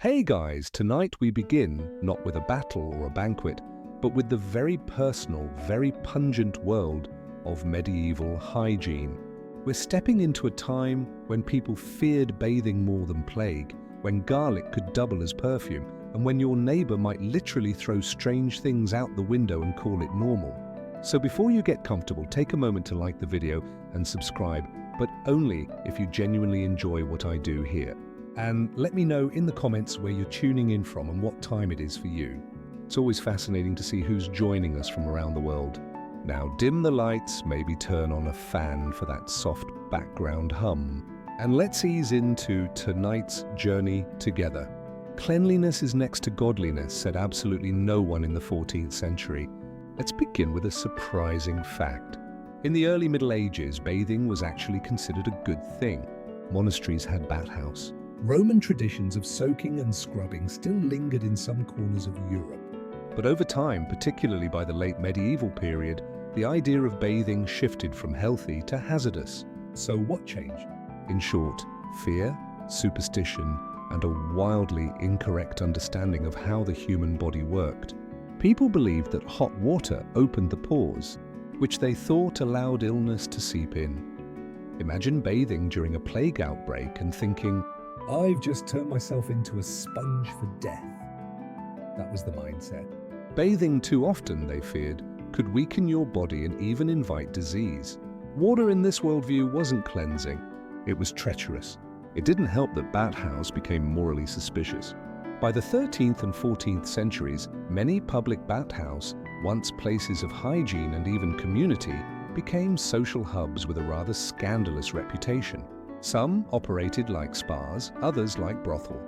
Hey guys, tonight we begin not with a battle or a banquet, but with the very personal, very pungent world of medieval hygiene. We're stepping into a time when people feared bathing more than plague, when garlic could double as perfume, and when your neighbor might literally throw strange things out the window and call it normal. So before you get comfortable, take a moment to like the video and subscribe, but only if you genuinely enjoy what I do here. And let me know in the comments where you're tuning in from and what time it is for you. It's always fascinating to see who's joining us from around the world. Now dim the lights, maybe turn on a fan for that soft background hum. And let's ease into tonight's journey together. Cleanliness is next to godliness, said absolutely no one in the 14th century. Let's begin with a surprising fact. In the early Middle Ages, bathing was actually considered a good thing. Monasteries had bathhouse. Roman traditions of soaking and scrubbing still lingered in some corners of Europe. But over time, particularly by the late medieval period, the idea of bathing shifted from healthy to hazardous. So what changed? In short, fear, superstition, and a wildly incorrect understanding of how the human body worked. People believed that hot water opened the pores, which they thought allowed illness to seep in. Imagine bathing during a plague outbreak and thinking, "I've just turned myself into a sponge for death." That was the mindset. Bathing too often, they feared, could weaken your body and even invite disease. Water in this worldview wasn't cleansing, it was treacherous. It didn't help that bathhouse became morally suspicious. By the 13th and 14th centuries, many public bathhouses, once places of hygiene and even community, became social hubs with a rather scandalous reputation. Some operated like spas, others like brothel.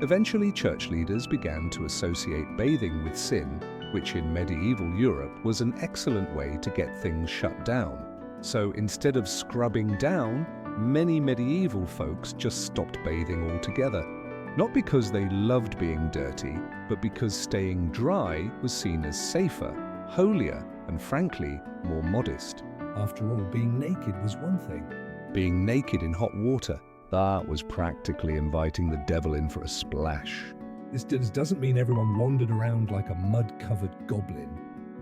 Eventually, church leaders began to associate bathing with sin, which in medieval Europe was an excellent way to get things shut down. So instead of scrubbing down, many medieval folks just stopped bathing altogether. Not because they loved being dirty, but because staying dry was seen as safer, holier, and frankly, more modest. After all, being naked was one thing. Being naked in hot water, that was practically inviting the devil in for a splash. This doesn't mean everyone wandered around like a mud-covered goblin.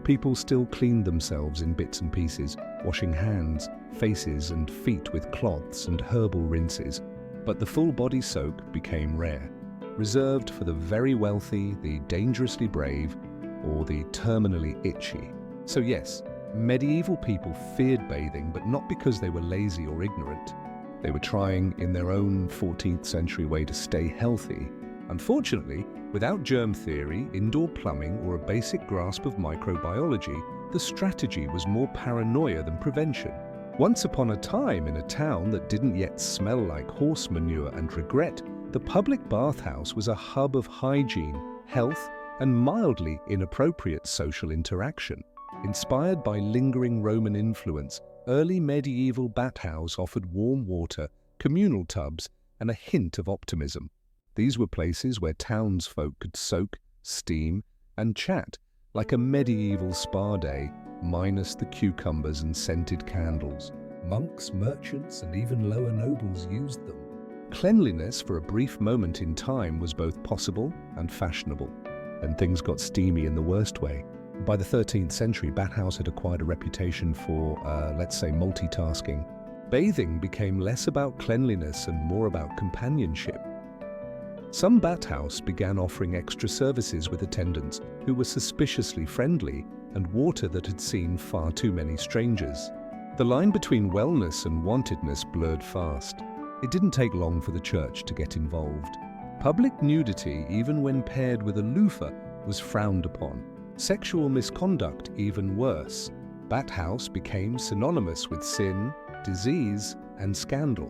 People still cleaned themselves in bits and pieces, washing hands, faces, and feet with cloths and herbal rinses. But the full-body soak became rare, reserved for the very wealthy, the dangerously brave, or the terminally itchy. So yes, medieval people feared bathing, but not because they were lazy or ignorant. They were trying, in their own 14th century way, to stay healthy. Unfortunately, without germ theory, indoor plumbing, or a basic grasp of microbiology, the strategy was more paranoia than prevention. Once upon a time, in a town that didn't yet smell like horse manure and regret, the public bathhouse was a hub of hygiene, health, and mildly inappropriate social interaction. Inspired by lingering Roman influence, early medieval bathhouses offered warm water, communal tubs, and a hint of optimism. These were places where townsfolk could soak, steam, and chat, like a medieval spa day, minus the cucumbers and scented candles. Monks, merchants, and even lower nobles used them. Cleanliness for a brief moment in time was both possible and fashionable, and things got steamy in the worst way. By the 13th century, bathhouse had acquired a reputation for, let's say, multitasking. Bathing became less about cleanliness and more about companionship. Some bathhouses began offering extra services with attendants who were suspiciously friendly and water that had seen far too many strangers. The line between wellness and wantedness blurred fast. It didn't take long for the church to get involved. Public nudity, even when paired with a loofah, was frowned upon. Sexual misconduct even worse. Bathhouse became synonymous with sin, disease, and scandal.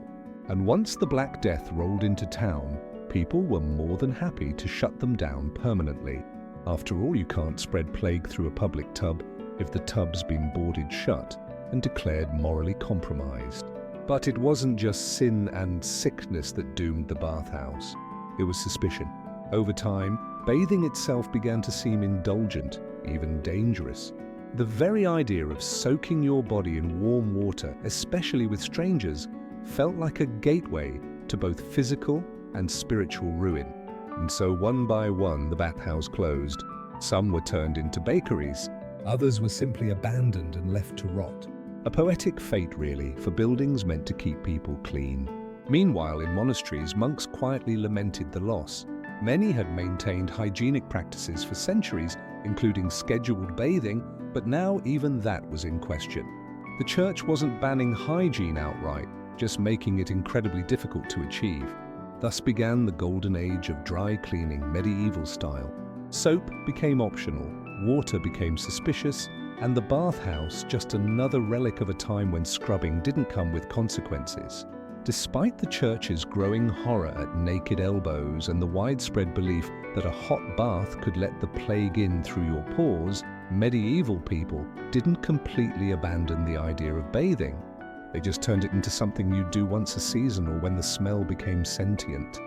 And once the Black Death rolled into town, people were more than happy to shut them down permanently. After all, you can't spread plague through a public tub if the tub's been boarded shut and declared morally compromised. But it wasn't just sin and sickness that doomed the bathhouse. It was suspicion. Over time, bathing itself began to seem indulgent, even dangerous. The very idea of soaking your body in warm water, especially with strangers, felt like a gateway to both physical and spiritual ruin. and so one by one the bathhouses closed. Some were turned into bakeries, others were simply abandoned and left to rot. A poetic fate, really, for buildings meant to keep people clean. Meanwhile, in monasteries, monks quietly lamented the loss. Many had maintained hygienic practices for centuries, including scheduled bathing, but now even that was in question. The church wasn't banning hygiene outright, just making it incredibly difficult to achieve. Thus began the golden age of dry cleaning, medieval style. Soap became optional, water became suspicious, and the bathhouse just another relic of a time when scrubbing didn't come with consequences. Despite the church's growing horror at naked elbows and the widespread belief that a hot bath could let the plague in through your pores, medieval people didn't completely abandon the idea of bathing. They just turned it into something you'd do once a season or when the smell became sentient.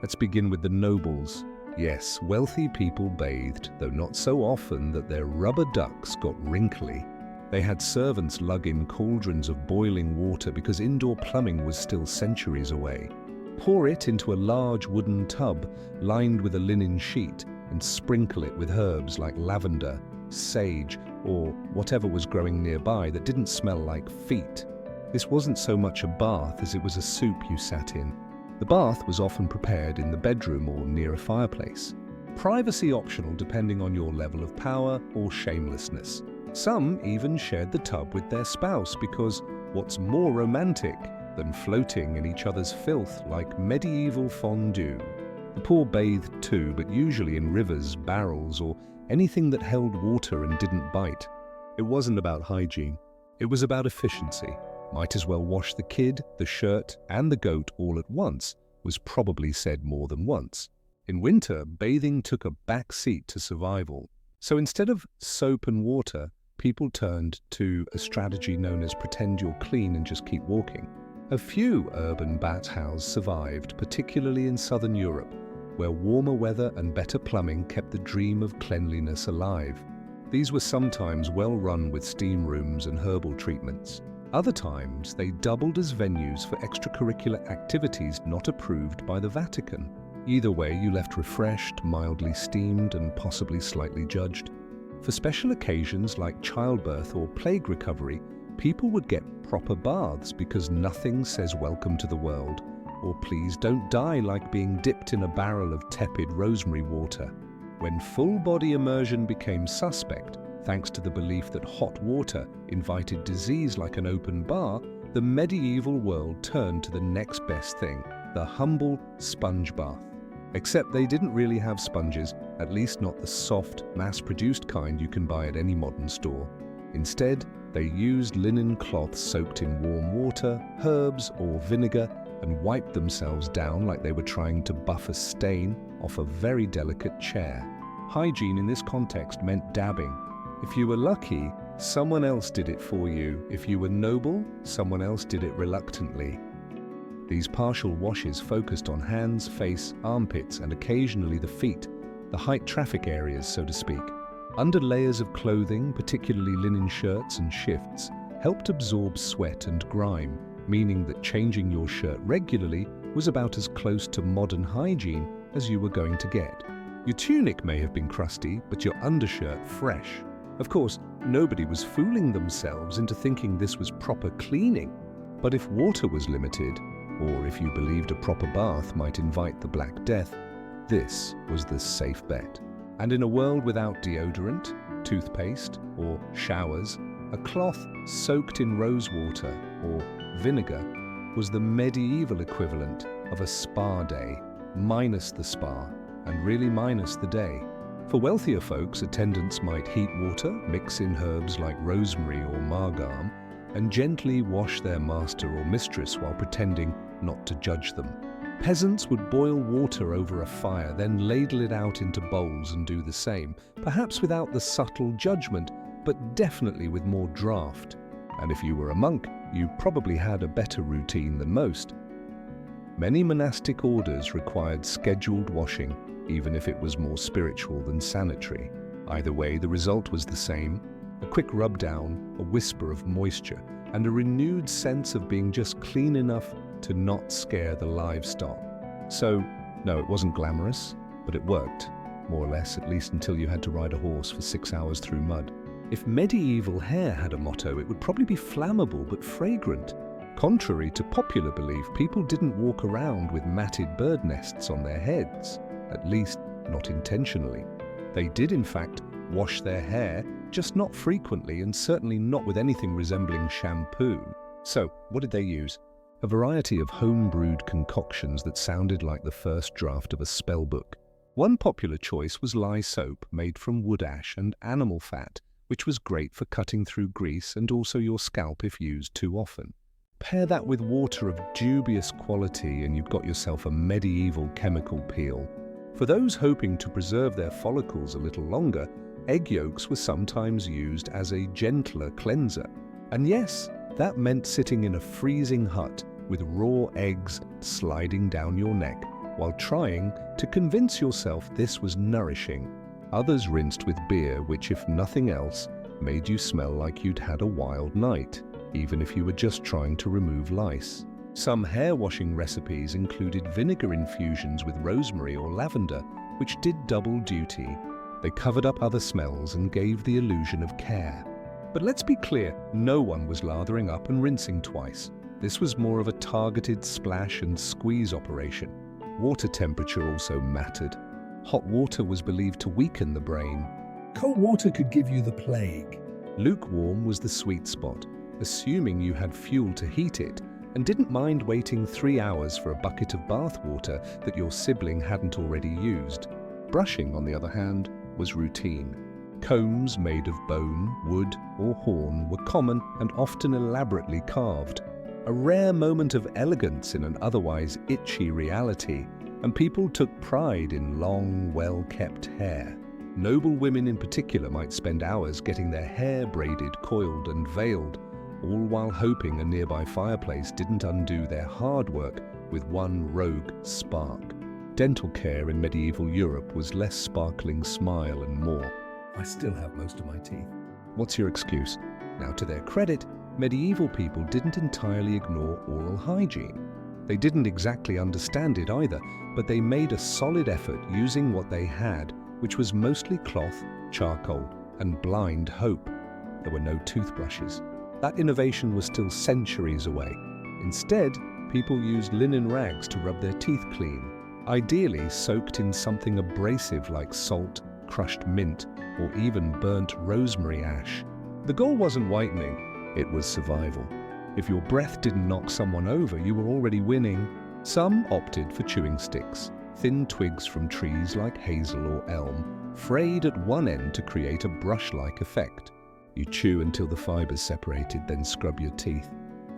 Let's begin with the nobles. Yes, wealthy people bathed, though not so often that their rubber ducks got wrinkly. They had servants lug in cauldrons of boiling water because indoor plumbing was still centuries away. Pour it into a large wooden tub lined with a linen sheet and sprinkle it with herbs like lavender, sage, or whatever was growing nearby that didn't smell like feet. This wasn't so much a bath as it was a soup you sat in. The bath was often prepared in the bedroom or near a fireplace. Privacy optional depending on your level of power or shamelessness. Some even shared the tub with their spouse because what's more romantic than floating in each other's filth like medieval fondue? The poor bathed too, but usually in rivers, barrels, or anything that held water and didn't bite. It wasn't about hygiene. It was about efficiency. Might as well wash the kid, the shirt, and the goat all at once, was probably said more than once. In winter, bathing took a back seat to survival. So instead of soap and water, people turned to a strategy known as pretend you're clean and just keep walking. A few urban bathhouses survived, particularly in southern Europe, where warmer weather and better plumbing kept the dream of cleanliness alive. These were sometimes well run with steam rooms and herbal treatments. Other times, they doubled as venues for extracurricular activities not approved by the Vatican. Either way, you left refreshed, mildly steamed, and possibly slightly judged. For special occasions like childbirth or plague recovery, people would get proper baths because nothing says welcome to the world, or please don't die like being dipped in a barrel of tepid rosemary water. When full-body immersion became suspect, thanks to the belief that hot water invited disease like an open bar, the medieval world turned to the next best thing, the humble sponge bath. Except they didn't really have sponges, at least not the soft, mass-produced kind you can buy at any modern store. Instead, they used linen cloths soaked in warm water, herbs, or vinegar, and wiped themselves down like they were trying to buff a stain off a very delicate chair. Hygiene in this context meant dabbing. If you were lucky, someone else did it for you. If you were noble, someone else did it reluctantly. These partial washes focused on hands, face, armpits, and occasionally the feet, the height traffic areas, so to speak. Under layers of clothing, particularly linen shirts and shifts, helped absorb sweat and grime, meaning that changing your shirt regularly was about as close to modern hygiene as you were going to get. Your tunic may have been crusty, but your undershirt fresh. Of course, nobody was fooling themselves into thinking this was proper cleaning. But if water was limited, or if you believed a proper bath might invite the Black Death, this was the safe bet. And in a world without deodorant, toothpaste, or showers, a cloth soaked in rosewater or vinegar was the medieval equivalent of a spa day, minus the spa, and really minus the day. For wealthier folks, attendants might heat water, mix in herbs like rosemary or margam, and gently wash their master or mistress while pretending not to judge them. Peasants would boil water over a fire, then ladle it out into bowls and do the same, perhaps without the subtle judgment, but definitely with more draft. And if you were a monk, you probably had a better routine than most. Many monastic orders required scheduled washing, even if it was more spiritual than sanitary. Either way, the result was the same: a quick rub down, a whisper of moisture, and a renewed sense of being just clean enough to not scare the livestock. So, no, it wasn't glamorous, But it worked, more or less, at least until you had to ride a horse for 6 hours through mud. If medieval hair had a motto, it would probably be flammable but fragrant. Contrary to popular belief, people didn't walk around with matted bird nests on their heads, at least not intentionally. They did, in fact, wash their hair, just not frequently and certainly not with anything resembling shampoo. So, what did they use? A variety of home-brewed concoctions that sounded like the first draft of a spell book. One popular choice was lye soap made from wood ash and animal fat, which was great for cutting through grease and also your scalp if used too often. Pair that with water of dubious quality and you've got yourself a medieval chemical peel. For those hoping to preserve their follicles a little longer, egg yolks were sometimes used as a gentler cleanser. And yes, that meant sitting in a freezing hut with raw eggs sliding down your neck while trying to convince yourself this was nourishing. Others rinsed with beer, which, if nothing else, made you smell like you'd had a wild night, even if you were just trying to remove lice. Some hair washing recipes included vinegar infusions with rosemary or lavender, which did double duty. They covered up other smells and gave the illusion of care. But let's be clear, no one was lathering up and rinsing twice. This was more of a targeted splash and squeeze operation. Water temperature also mattered. Hot water was believed to weaken the brain. Cold water could give you the plague. Lukewarm was the sweet spot, assuming you had fuel to heat it and didn't mind waiting 3 hours for a bucket of bath water that your sibling hadn't already used. Brushing, on the other hand, was routine. Combs made of bone, wood, or horn were common and often elaborately carved. A rare moment of elegance in an otherwise itchy reality, and people took pride in long, well-kept hair. Noble women in particular might spend hours getting their hair braided, coiled, and veiled, all while hoping a nearby fireplace didn't undo their hard work with one rogue spark. Dental care in medieval Europe was less sparkling smile and more. I still have most of my teeth. What's your excuse? Now, to their credit, medieval people didn't entirely ignore oral hygiene. They didn't exactly understand it either, but they made a solid effort using what they had, which was mostly cloth, charcoal, and blind hope. There were no toothbrushes. That innovation was still centuries away. Instead, people used linen rags to rub their teeth clean, ideally soaked in something abrasive like salt, crushed mint, or even burnt rosemary ash. The goal wasn't whitening, it was survival. If your breath didn't knock someone over, you were already winning. Some opted for chewing sticks, thin twigs from trees like hazel or elm, frayed at one end to create a brush-like effect. You chew until the fibers separated, then scrub your teeth.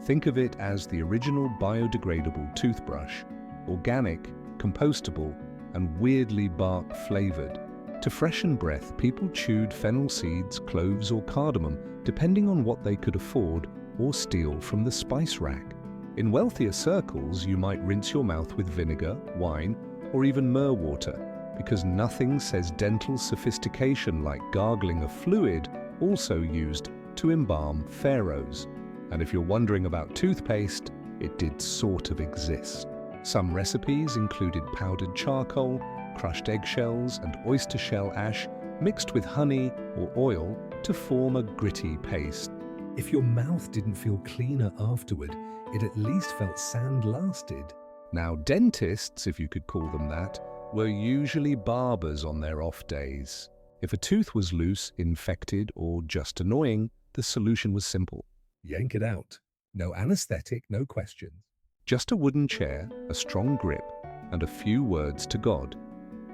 Think of it as the original biodegradable toothbrush, organic, compostable, and weirdly bark-flavored. To freshen breath, people chewed fennel seeds, cloves, or cardamom, depending on what they could afford or steal from the spice rack. In wealthier circles, you might rinse your mouth with vinegar, wine, or even myrrh water, because nothing says dental sophistication like gargling a fluid also used to embalm pharaohs. And if you're wondering about toothpaste, it did sort of exist. Some recipes included powdered charcoal, crushed eggshells, and oyster shell ash mixed with honey or oil to form a gritty paste. If your mouth didn't feel cleaner afterward, it at least felt sand-lasted. Now, dentists, if you could call them that, were usually barbers on their off days. If a tooth was loose, infected, or just annoying, the solution was simple. Yank it out. No anesthetic, no questions. Just a wooden chair, a strong grip, and a few words to God.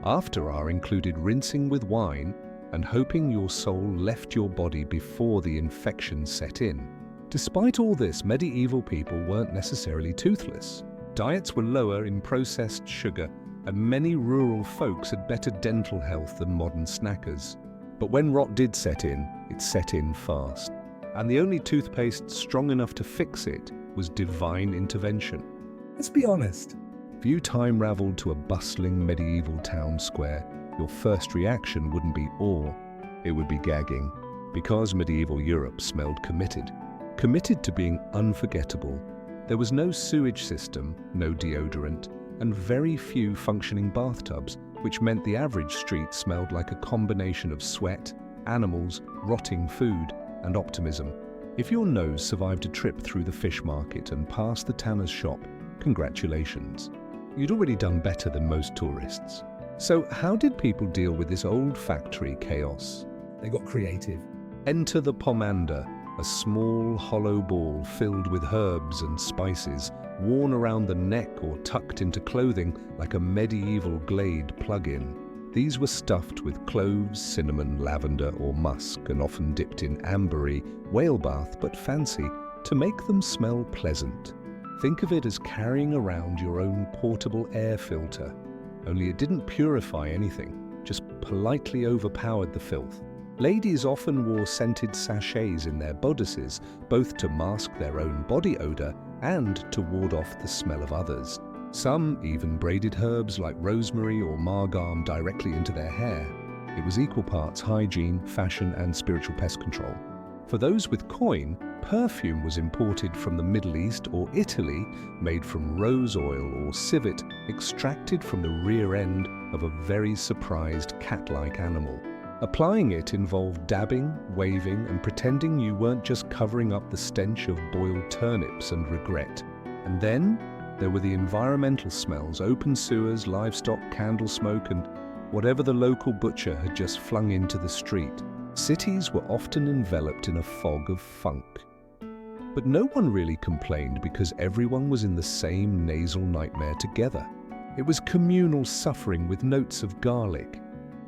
After are included rinsing with wine and hoping your soul left your body before the infection set in. Despite all this, medieval people weren't necessarily toothless. Diets were lower in processed sugar, and many rural folks had better dental health than modern snackers. But when rot did set in, it set in fast. And the only toothpaste strong enough to fix it was divine intervention. Let's be honest. If you time-raveled to a bustling medieval town square, your first reaction wouldn't be awe, it would be gagging, because medieval Europe smelled committed. Committed to being unforgettable. There was no sewage system, no deodorant, and very few functioning bathtubs, which meant the average street smelled like a combination of sweat, animals, rotting food, and optimism. If your nose survived a trip through the fish market and past the tanner's shop, congratulations. You'd already done better than most tourists. So how did people deal with this olfactory chaos? They got creative. Enter the pomander, a small hollow ball filled with herbs and spices, worn around the neck or tucked into clothing like a medieval Glade plug-in. These were stuffed with cloves, cinnamon, lavender, or musk, and often dipped in ambery, whale bath but fancy, to make them smell pleasant. Think of it as carrying around your own portable air filter, only it didn't purify anything, just politely overpowered the filth. Ladies often wore scented sachets in their bodices, both to mask their own body odor and to ward off the smell of others. Some even braided herbs like rosemary or margam directly into their hair. It was equal parts hygiene, fashion, and spiritual pest control. For those with coin, perfume was imported from the Middle East or Italy, made from rose oil or civet extracted from the rear end of a very surprised cat-like animal. Applying it involved dabbing, waving, and pretending you weren't just covering up the stench of boiled turnips and regret. And then there were the environmental smells, open sewers, livestock, candle smoke, and whatever the local butcher had just flung into the street. Cities were often enveloped in a fog of funk. But no one really complained because everyone was in the same nasal nightmare together. It was communal suffering with notes of garlic.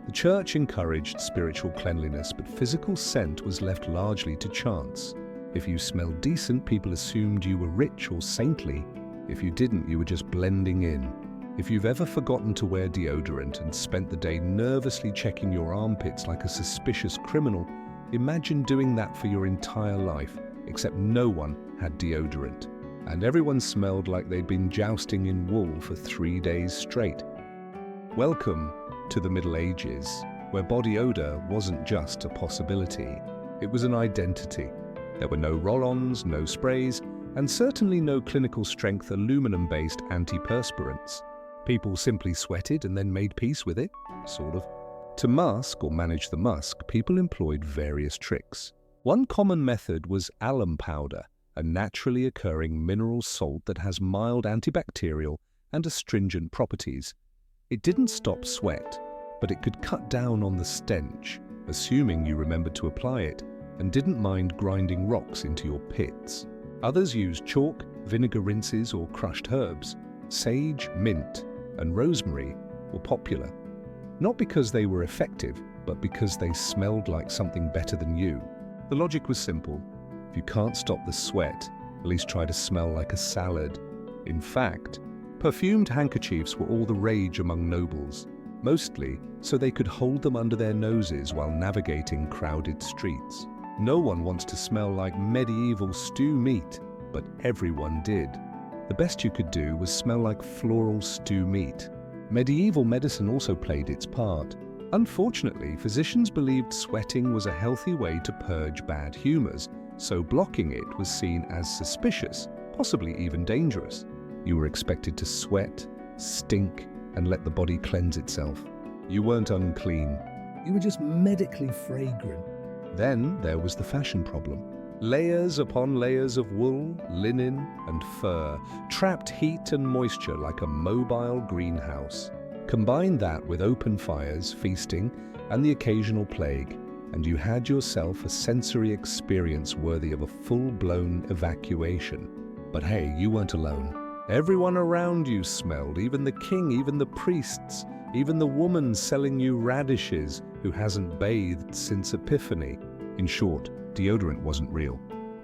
The church encouraged spiritual cleanliness, but physical scent was left largely to chance. If you smelled decent, people assumed you were rich or saintly. If you didn't, you were just blending in. If you've ever forgotten to wear deodorant and spent the day nervously checking your armpits like a suspicious criminal, imagine doing that for your entire life, except no one had deodorant. And everyone smelled like they'd been jousting in wool for 3 days straight. Welcome to the Middle Ages, where body odor wasn't just a possibility, it was an identity. There were no roll-ons, no sprays, and certainly no clinical strength aluminum-based antiperspirants. People simply sweated and then made peace with it, sort of. To mask or manage the musk, people employed various tricks. One common method was alum powder, a naturally occurring mineral salt that has mild antibacterial and astringent properties. It didn't stop sweat, but it could cut down on the stench, assuming you remembered to apply it and didn't mind grinding rocks into your pits. Others used chalk, vinegar rinses, or crushed herbs. Sage, mint, and rosemary were popular. Not because they were effective, but because they smelled like something better than you. The logic was simple. If you can't stop the sweat, at least try to smell like a salad. In fact, perfumed handkerchiefs were all the rage among nobles, mostly so they could hold them under their noses while navigating crowded streets. No one wants to smell like medieval stew meat, but everyone did. The best you could do was smell like floral stew meat. Medieval medicine also played its part. Unfortunately, physicians believed sweating was a healthy way to purge bad humors, so blocking it was seen as suspicious, possibly even dangerous. You were expected to sweat, stink, and let the body cleanse itself. You weren't unclean. You were just medically fragrant. Then there was the fashion problem. Layers upon layers of wool, linen, and fur trapped heat and moisture like a mobile greenhouse. Combine that with open fires, feasting, and the occasional plague, and you had yourself a sensory experience worthy of a full-blown evacuation. But hey, you weren't alone. Everyone around you smelled, even the king, even the priests, even the woman selling you radishes who hasn't bathed since Epiphany. In short, deodorant wasn't real,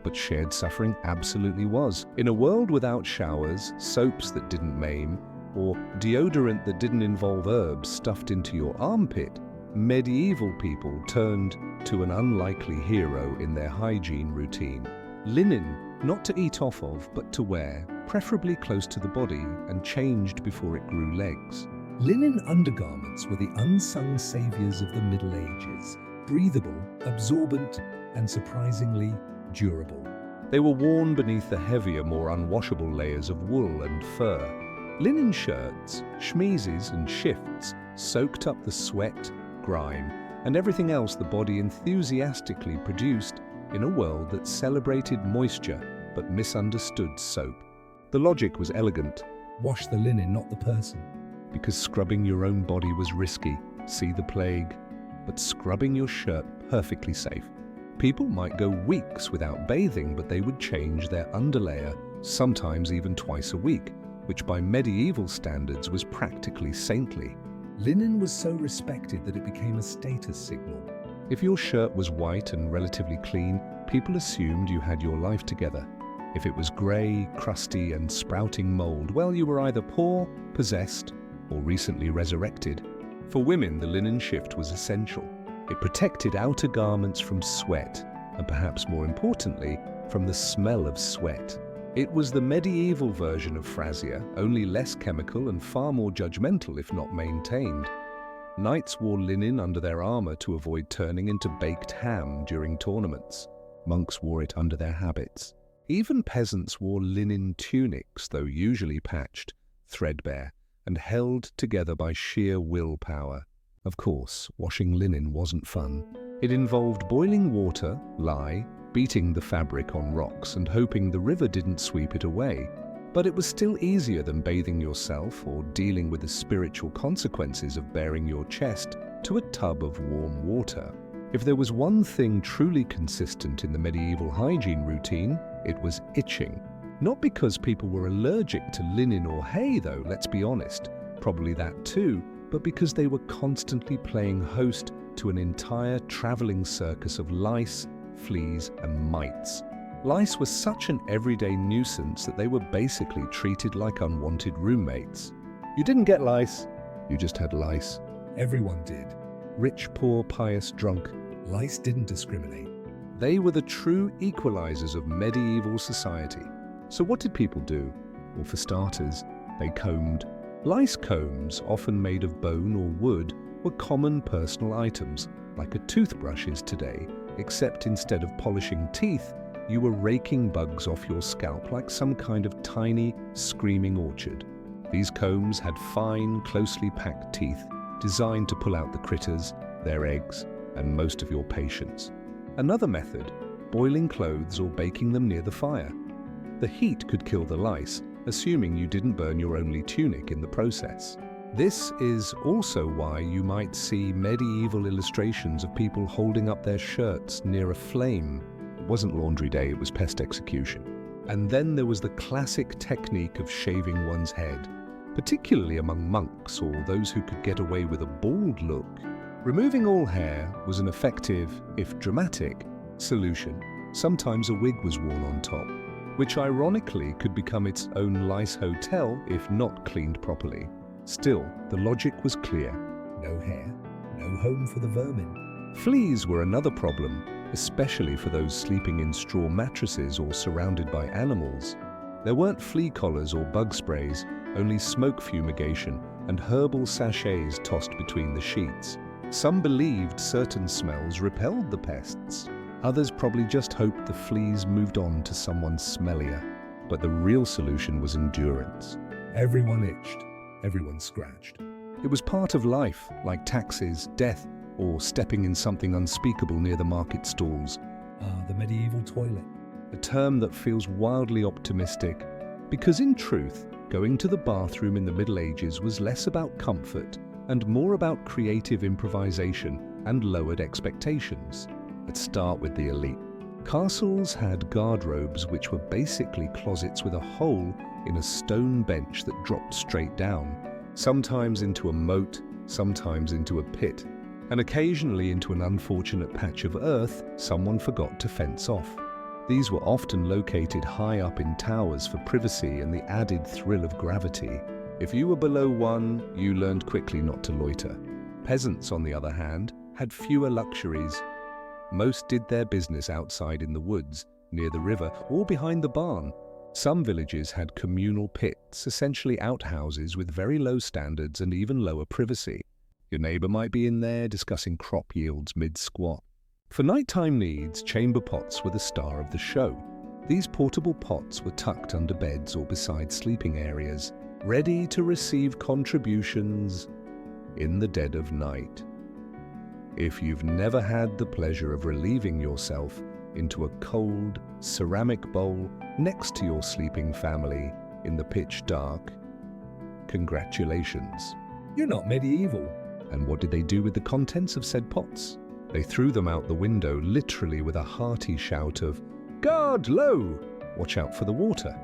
but shared suffering absolutely was. In a world without showers, soaps that didn't maim, or deodorant that didn't involve herbs stuffed into your armpit, medieval people turned to an unlikely hero in their hygiene routine. Linen, not to eat off of, but to wear, preferably close to the body and changed before it grew legs. Linen undergarments were the unsung saviors of the Middle Ages, breathable, absorbent, and surprisingly durable. They were worn beneath the heavier, more unwashable layers of wool and fur. Linen shirts, chemises and shifts soaked up the sweat, grime, and everything else the body enthusiastically produced in a world that celebrated moisture but misunderstood soap. The logic was elegant. Wash the linen, not the person. Because scrubbing your own body was risky, see the plague, but scrubbing your shirt perfectly safe. People might go weeks without bathing, but they would change their underlayer, sometimes even twice a week, which by medieval standards was practically saintly. Linen was so respected that it became a status signal. If your shirt was white and relatively clean, people assumed you had your life together. If it was grey, crusty and sprouting mold, well, you were either poor, possessed, or recently resurrected. For women, the linen shift was essential. It protected outer garments from sweat, and perhaps more importantly, from the smell of sweat. It was the medieval version of Frasier, only less chemical and far more judgmental if not maintained. Knights wore linen under their armor to avoid turning into baked ham during tournaments. Monks wore it under their habits. Even peasants wore linen tunics, though usually patched, threadbare, and held together by sheer willpower. Of course, washing linen wasn't fun. It involved boiling water, lye, beating the fabric on rocks and hoping the river didn't sweep it away. But it was still easier than bathing yourself or dealing with the spiritual consequences of baring your chest to a tub of warm water. If there was one thing truly consistent in the medieval hygiene routine, it was itching. Not because people were allergic to linen or hay, though, let's be honest, probably that too, but because they were constantly playing host to an entire traveling circus of lice, fleas, and mites. Lice were such an everyday nuisance that they were basically treated like unwanted roommates. You didn't get lice, you just had lice. Everyone did. Rich, poor, pious, drunk. Lice didn't discriminate. They were the true equalizers of medieval society. So what did people do? Well, for starters, they combed. Lice combs, often made of bone or wood, were common personal items, like a toothbrush is today, except instead of polishing teeth, you were raking bugs off your scalp like some kind of tiny, screaming orchard. These combs had fine, closely packed teeth, designed to pull out the critters, their eggs, and most of your patience. Another method, boiling clothes or baking them near the fire. The heat could kill the lice, assuming you didn't burn your only tunic in the process. This is also why you might see medieval illustrations of people holding up their shirts near a flame. It wasn't laundry day, it was pest execution. And then there was the classic technique of shaving one's head, particularly among monks or those who could get away with a bald look. Removing all hair was an effective, if dramatic, solution. Sometimes a wig was worn on top, which ironically could become its own lice hotel if not cleaned properly. Still, the logic was clear. No hair, no home for the vermin. Fleas were another problem, especially for those sleeping in straw mattresses or surrounded by animals. There weren't flea collars or bug sprays, only smoke fumigation and herbal sachets tossed between the sheets. Some believed certain smells repelled the pests. Others probably just hoped the fleas moved on to someone smellier. But the real solution was endurance. Everyone itched, everyone scratched. It was part of life, like taxes, death, or stepping in something unspeakable near the market stalls. The medieval toilet. A term that feels wildly optimistic, because in truth, going to the bathroom in the Middle Ages was less about comfort and more about creative improvisation and lowered expectations. Let's start with the elite. Castles had guardrobes which were basically closets with a hole in a stone bench that dropped straight down, sometimes into a moat, sometimes into a pit, and occasionally into an unfortunate patch of earth someone forgot to fence off. These were often located high up in towers for privacy and the added thrill of gravity. If you were below one, you learned quickly not to loiter. Peasants, on the other hand, had fewer luxuries. Most did their business outside in the woods, near the river, or behind the barn. Some villages had communal pits, essentially outhouses with very low standards and even lower privacy. Your neighbor might be in there discussing crop yields mid-squat. For nighttime needs, chamber pots were the star of the show. These portable pots were tucked under beds or beside sleeping areas. ready to receive contributions in the dead of night. If you've never had the pleasure of relieving yourself into a cold ceramic bowl next to your sleeping family in the pitch dark, congratulations. You're not medieval. And what did they do with the contents of said pots? They threw them out the window, literally with a hearty shout of, "Guard, lo! Watch out for the water."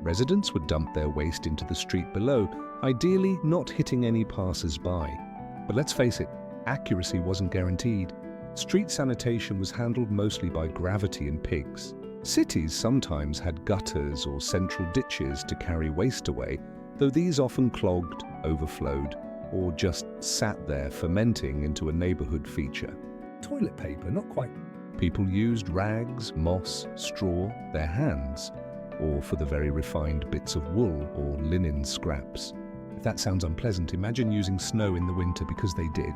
Residents would dump their waste into the street below, ideally not hitting any passers-by. But let's face it, accuracy wasn't guaranteed. Street sanitation was handled mostly by gravity and pigs. Cities sometimes had gutters or central ditches to carry waste away, though these often clogged, overflowed, or just sat there fermenting into a neighborhood feature. Toilet paper, not quite. People used rags, moss, straw, their hands, or for the very refined bits of wool or linen scraps. If that sounds unpleasant, imagine using snow in the winter because they did.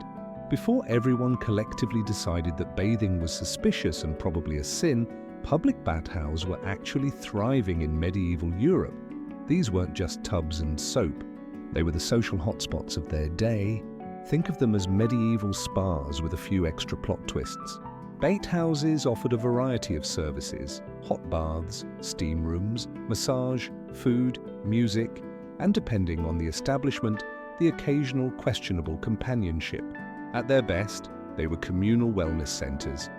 Before everyone collectively decided that bathing was suspicious and probably a sin, public bathhouses were actually thriving in medieval Europe. These weren't just tubs and soap. They were the social hotspots of their day. Think of them as medieval spas with a few extra plot twists. Bathhouses offered a variety of services: hot baths, steam rooms, massage, food, music, and depending on the establishment, the occasional questionable companionship. At their best, they were communal wellness centers.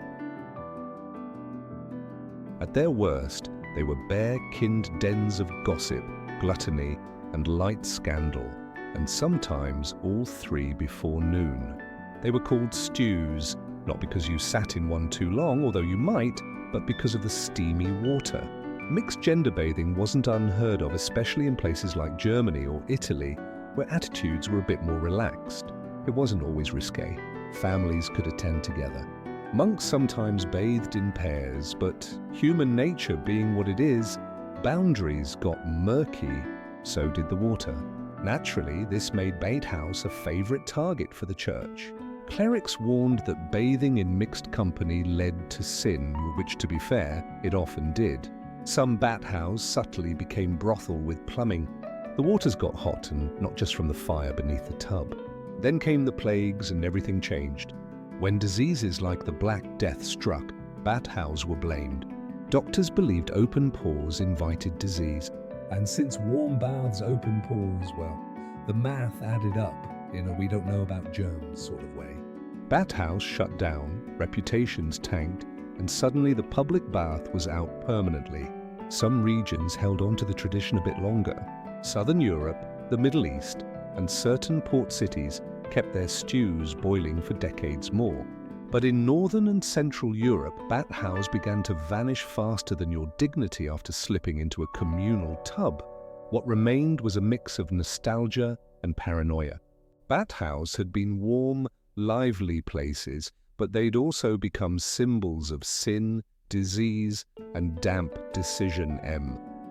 At their worst, they were bare-kinned dens of gossip, gluttony, and light scandal, and sometimes all three before noon. They were called stews, not because you sat in one too long, although you might, but because of the steamy water. Mixed gender bathing wasn't unheard of, especially in places like Germany or Italy, where attitudes were a bit more relaxed. It wasn't always risque. Families could attend together. Monks sometimes bathed in pairs, but human nature being what it is, boundaries got murky, so did the water. Naturally, this made bathhouse a favorite target for the church. Clerics warned that bathing in mixed company led to sin, which, to be fair, it often did. Some bathhouses subtly became brothel with plumbing. The waters got hot, and not just from the fire beneath the tub. Then came the plagues and everything changed. When diseases like the Black Death struck, bathhouses were blamed. Doctors believed open pores invited disease. And since warm baths open pores, well, the math added up in a we don't know about germs sort of way. Bathhouse shut down, reputations tanked, and suddenly the public bath was out permanently. Some regions held on to the tradition a bit longer. Southern Europe, the Middle East, and certain port cities kept their stews boiling for decades more. But in Northern and Central Europe, bathhouses began to vanish faster than your dignity after slipping into a communal tub. What remained was a mix of nostalgia and paranoia. Bathhouses had been warm, lively places, but they'd also become symbols of sin, disease, and damp decision.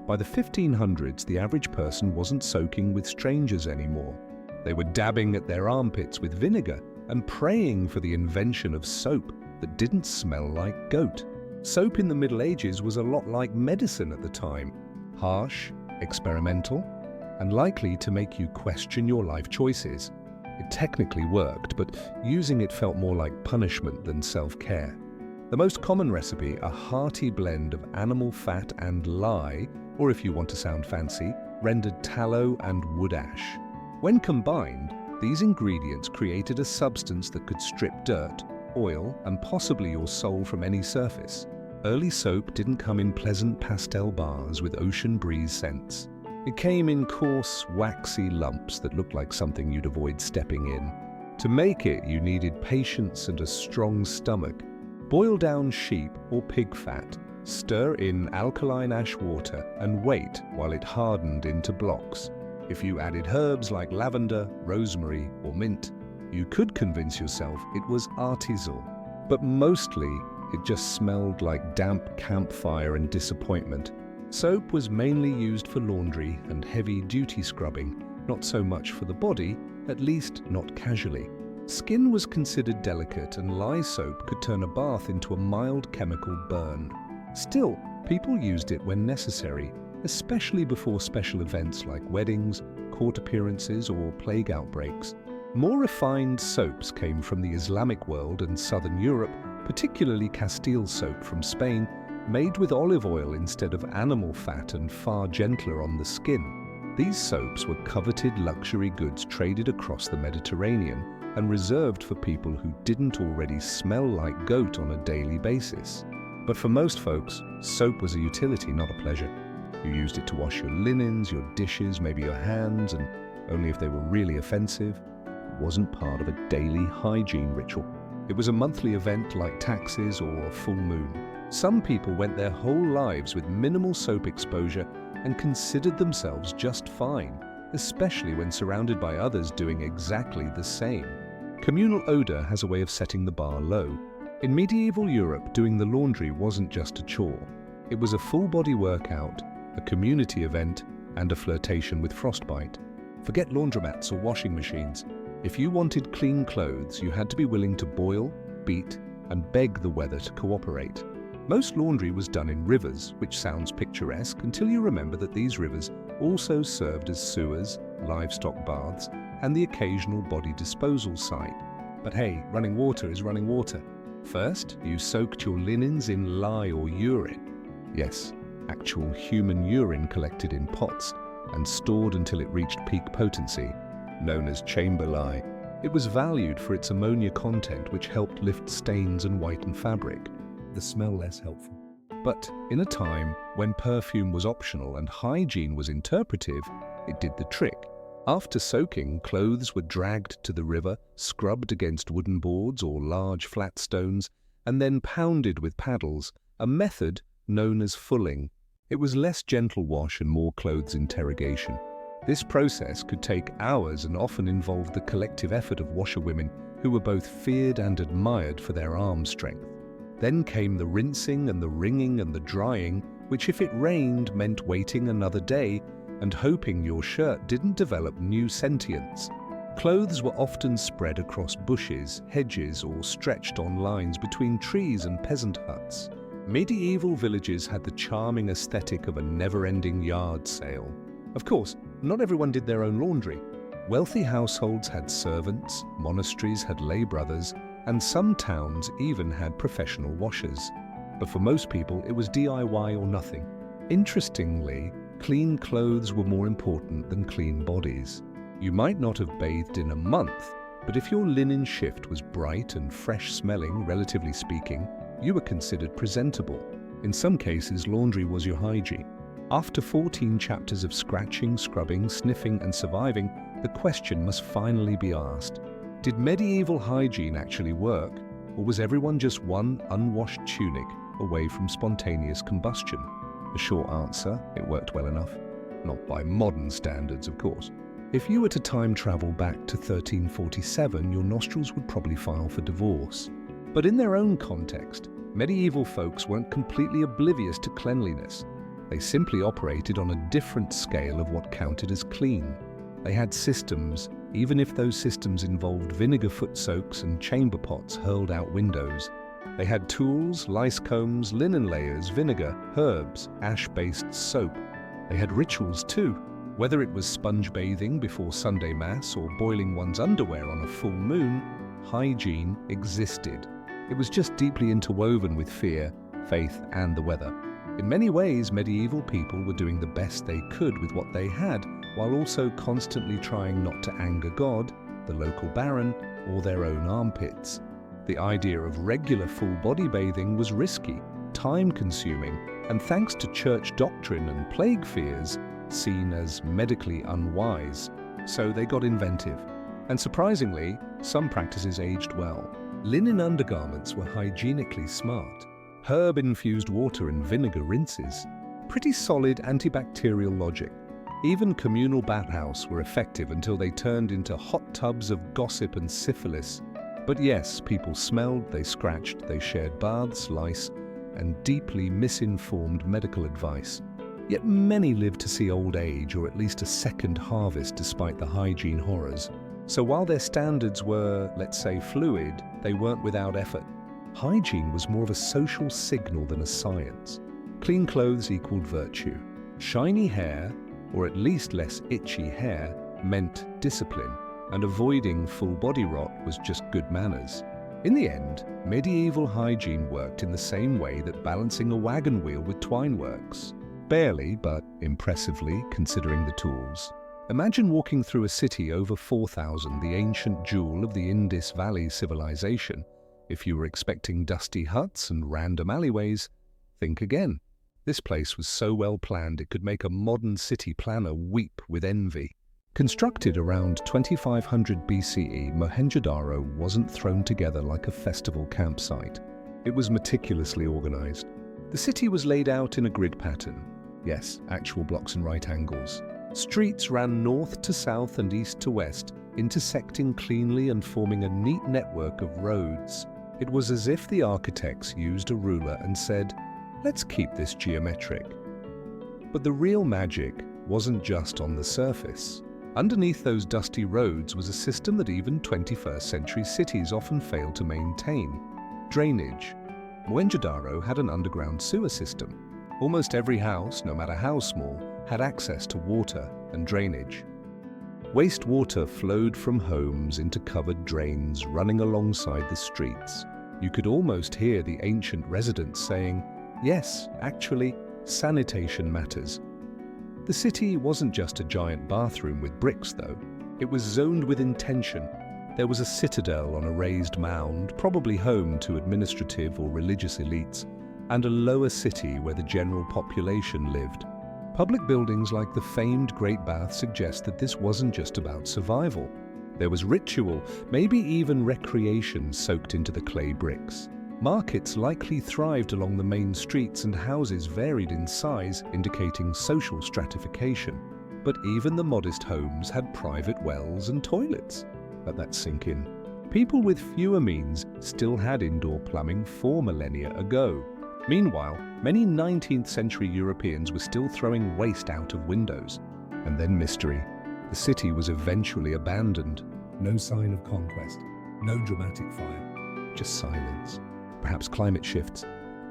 By the 1500s, the average person wasn't soaking with strangers anymore. They were dabbing at their armpits with vinegar and praying for the invention of soap that didn't smell like goat. Soap in the Middle Ages was a lot like medicine at the time. Harsh, experimental, and likely to make you question your life choices. It technically worked, but using it felt more like punishment than self-care. The most common recipe, a hearty blend of animal fat and lye, or if you want to sound fancy, rendered tallow and wood ash. When combined, these ingredients created a substance that could strip dirt, oil, and possibly your soul from any surface. Early soap didn't come in pleasant pastel bars with ocean breeze scents. It came in coarse, waxy lumps that looked like something you'd avoid stepping in. To make it, you needed patience and a strong stomach. Boil down sheep or pig fat, stir in alkaline ash water, and wait while it hardened into blocks. If you added herbs like lavender, rosemary, or mint, you could convince yourself it was artisanal. But mostly, it just smelled like damp campfire and disappointment. Soap was mainly used for laundry and heavy-duty scrubbing, not so much for the body, at least not casually. Skin was considered delicate, and lye soap could turn a bath into a mild chemical burn. Still, people used it when necessary, especially before special events like weddings, court appearances or plague outbreaks. More refined soaps came from the Islamic world and southern Europe, particularly Castile soap from Spain, made with olive oil instead of animal fat and far gentler on the skin. These soaps were coveted luxury goods traded across the Mediterranean and reserved for people who didn't already smell like goat on a daily basis. But for most folks, soap was a utility, not a pleasure. You used it to wash your linens, your dishes, maybe your hands, and only if they were really offensive. It wasn't part of a daily hygiene ritual. It was a monthly event like taxes or a full moon. Some people went their whole lives with minimal soap exposure and considered themselves just fine, especially when surrounded by others doing exactly the same. Communal odor has a way of setting the bar low. In medieval Europe, doing the laundry wasn't just a chore. It was a full-body workout, a community event, and a flirtation with frostbite. Forget laundromats or washing machines. If you wanted clean clothes, you had to be willing to boil, beat, and beg the weather to cooperate. Most laundry was done in rivers, which sounds picturesque until you remember that these rivers also served as sewers, livestock baths, and the occasional body disposal site. But hey, running water is running water. First, you soaked your linens in lye or urine. Yes, actual human urine collected in pots and stored until it reached peak potency, known as chamber lye. It was valued for its ammonia content, which helped lift stains and whiten fabric. The smell less helpful. But in a time when perfume was optional and hygiene was interpretive, it did the trick. After soaking, clothes were dragged to the river, scrubbed against wooden boards or large flat stones, and then pounded with paddles, a method known as fulling. It was less gentle wash and more clothes interrogation. This process could take hours and often involved the collective effort of washerwomen who were both feared and admired for their arm strength. Then came the rinsing and the wringing and the drying, which if it rained meant waiting another day and hoping your shirt didn't develop new sentience. Clothes were often spread across bushes, hedges, or stretched on lines between trees and peasant huts. Medieval villages had the charming aesthetic of a never-ending yard sale. Of course, not everyone did their own laundry. Wealthy households had servants, monasteries had lay brothers, and some towns even had professional washers. But for most people, it was DIY or nothing. Interestingly, clean clothes were more important than clean bodies. You might not have bathed in a month, but if your linen shift was bright and fresh-smelling, relatively speaking, you were considered presentable. In some cases, laundry was your hygiene. After 14 chapters of scratching, scrubbing, sniffing, and surviving, the question must finally be asked. Did medieval hygiene actually work, or was everyone just one unwashed tunic away from spontaneous combustion? The short answer, it worked well enough. Not by modern standards, of course. If you were to time travel back to 1347, your nostrils would probably file for divorce. But in their own context, medieval folks weren't completely oblivious to cleanliness. They simply operated on a different scale of what counted as clean. They had systems, even if those systems involved vinegar foot soaks and chamber pots hurled out windows. They had tools, lice combs, linen layers, vinegar, herbs, ash-based soap. They had rituals too, whether it was sponge bathing before Sunday Mass or boiling one's underwear on a full moon. Hygiene existed. It was just deeply interwoven with fear, faith, and the weather. In many ways, medieval people were doing the best they could with what they had, while also constantly trying not to anger God, the local baron, or their own armpits. The idea of regular full-body bathing was risky, time-consuming, and thanks to church doctrine and plague fears, seen as medically unwise. So they got inventive. And surprisingly, some practices aged well. Linen undergarments were hygienically smart. Herb-infused water and vinegar rinses. Pretty solid antibacterial logic. Even communal bathhouse were effective until they turned into hot tubs of gossip and syphilis. But yes, people smelled, they scratched, they shared baths, lice, and deeply misinformed medical advice. Yet many lived to see old age, or at least a second harvest despite the hygiene horrors. So while their standards were, let's say, fluid, they weren't without effort. Hygiene was more of a social signal than a science. Clean clothes equaled virtue. Shiny hair, or at least less itchy hair, meant discipline, and avoiding full body rot was just good manners. In the end, medieval hygiene worked in the same way that balancing a wagon wheel with twine works. Barely, but impressively, considering the tools. Imagine walking through a city over 4,000, the ancient jewel of the Indus Valley civilization. If you were expecting dusty huts and random alleyways, think again. This place was so well planned it could make a modern city planner weep with envy. Constructed around 2500 BCE, Mohenjo-daro wasn't thrown together like a festival campsite. It was meticulously organized. The city was laid out in a grid pattern. Yes, actual blocks and right angles. Streets ran north to south and east to west, intersecting cleanly and forming a neat network of roads. It was as if the architects used a ruler and said, "Let's keep this geometric." But the real magic wasn't just on the surface. Underneath those dusty roads was a system that even 21st century cities often fail to maintain: drainage. Mohenjo-daro had an underground sewer system. Almost every house, no matter how small, had access to water and drainage. Wastewater flowed from homes into covered drains running alongside the streets. You could almost hear the ancient residents saying, "Yes, actually, sanitation matters." The city wasn't just a giant bathroom with bricks, though. It was zoned with intention. There was a citadel on a raised mound, probably home to administrative or religious elites, and a lower city where the general population lived. Public buildings like the famed Great Bath suggest that this wasn't just about survival. There was ritual, maybe even recreation soaked into the clay bricks. Markets likely thrived along the main streets and houses varied in size, indicating social stratification. But even the modest homes had private wells and toilets. Let that sink in. People with fewer means still had indoor plumbing 4 millennia ago. Meanwhile, many 19th century Europeans were still throwing waste out of windows. And then mystery. The city was eventually abandoned. No sign of conquest, no dramatic fire. Just silence. Perhaps climate shifts,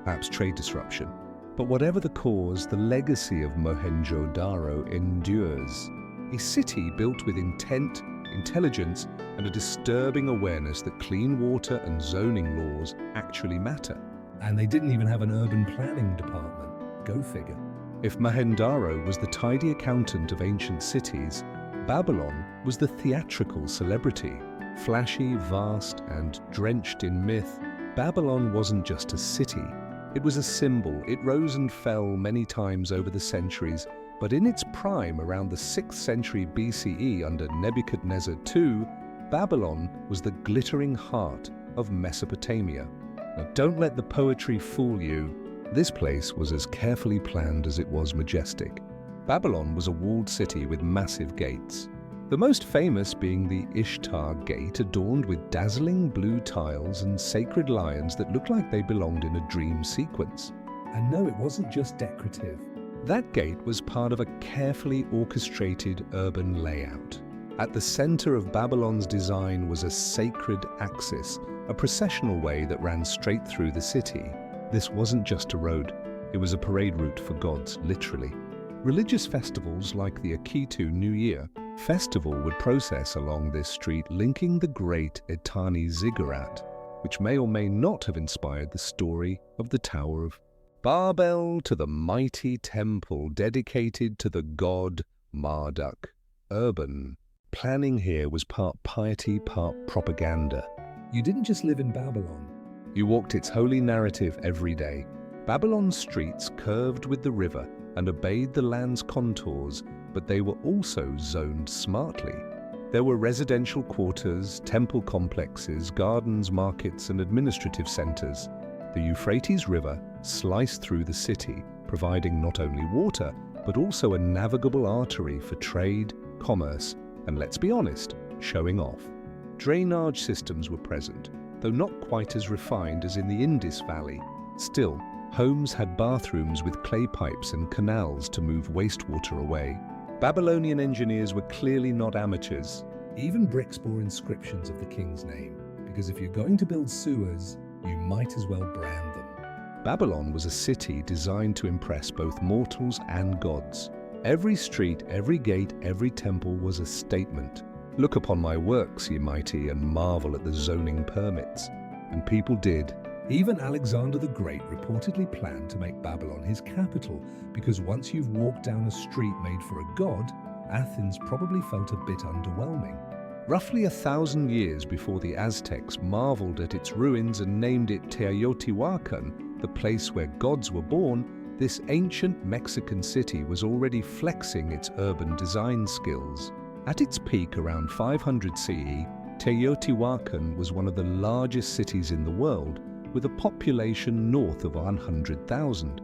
perhaps trade disruption. But whatever the cause, the legacy of Mohenjo-daro endures. A city built with intent, intelligence, and a disturbing awareness that clean water and zoning laws actually matter. And they didn't even have an urban planning department. Go figure. If Mohenjo-daro was the tidy accountant of ancient cities, Babylon was the theatrical celebrity. Flashy, vast, and drenched in myth, Babylon wasn't just a city. It was a symbol. It rose and fell many times over the centuries, but in its prime around the 6th century BCE under Nebuchadnezzar II, Babylon was the glittering heart of Mesopotamia. Now, don't let the poetry fool you. This place was as carefully planned as it was majestic. Babylon was a walled city with massive gates. The most famous being the Ishtar Gate, adorned with dazzling blue tiles and sacred lions that looked like they belonged in a dream sequence. And no, it wasn't just decorative. That gate was part of a carefully orchestrated urban layout. At the center of Babylon's design was a sacred axis, a processional way that ran straight through the city. This wasn't just a road, it was a parade route for gods, literally. Religious festivals like the Akitu New Year festival would process along this street, linking the great Etani ziggurat, which may or may not have inspired the story of the Tower of Babel, to the mighty temple dedicated to the god Marduk. Urban planning here was part piety, part propaganda. You didn't just live in Babylon. You walked its holy narrative every day. Babylon's streets curved with the river and obeyed the land's contours, but they were also zoned smartly. There were residential quarters, temple complexes, gardens, markets, and administrative centers. The Euphrates River sliced through the city, providing not only water, but also a navigable artery for trade, commerce, and let's be honest, showing off. Drainage systems were present, though not quite as refined as in the Indus Valley. Still, homes had bathrooms with clay pipes and canals to move wastewater away. Babylonian engineers were clearly not amateurs. Even bricks bore inscriptions of the king's name, because if you're going to build sewers, you might as well brand them. Babylon was a city designed to impress both mortals and gods. Every street, every gate, every temple was a statement. Look upon my works, ye mighty, and marvel at the zoning permits. And people did. Even Alexander the Great reportedly planned to make Babylon his capital, because once you've walked down a street made for a god, Athens probably felt a bit underwhelming. Roughly 1,000 years before the Aztecs marveled at its ruins and named it Teotihuacan, the place where gods were born, this ancient Mexican city was already flexing its urban design skills. At its peak around 500 CE, Teotihuacan was one of the largest cities in the world, with a population north of 100,000.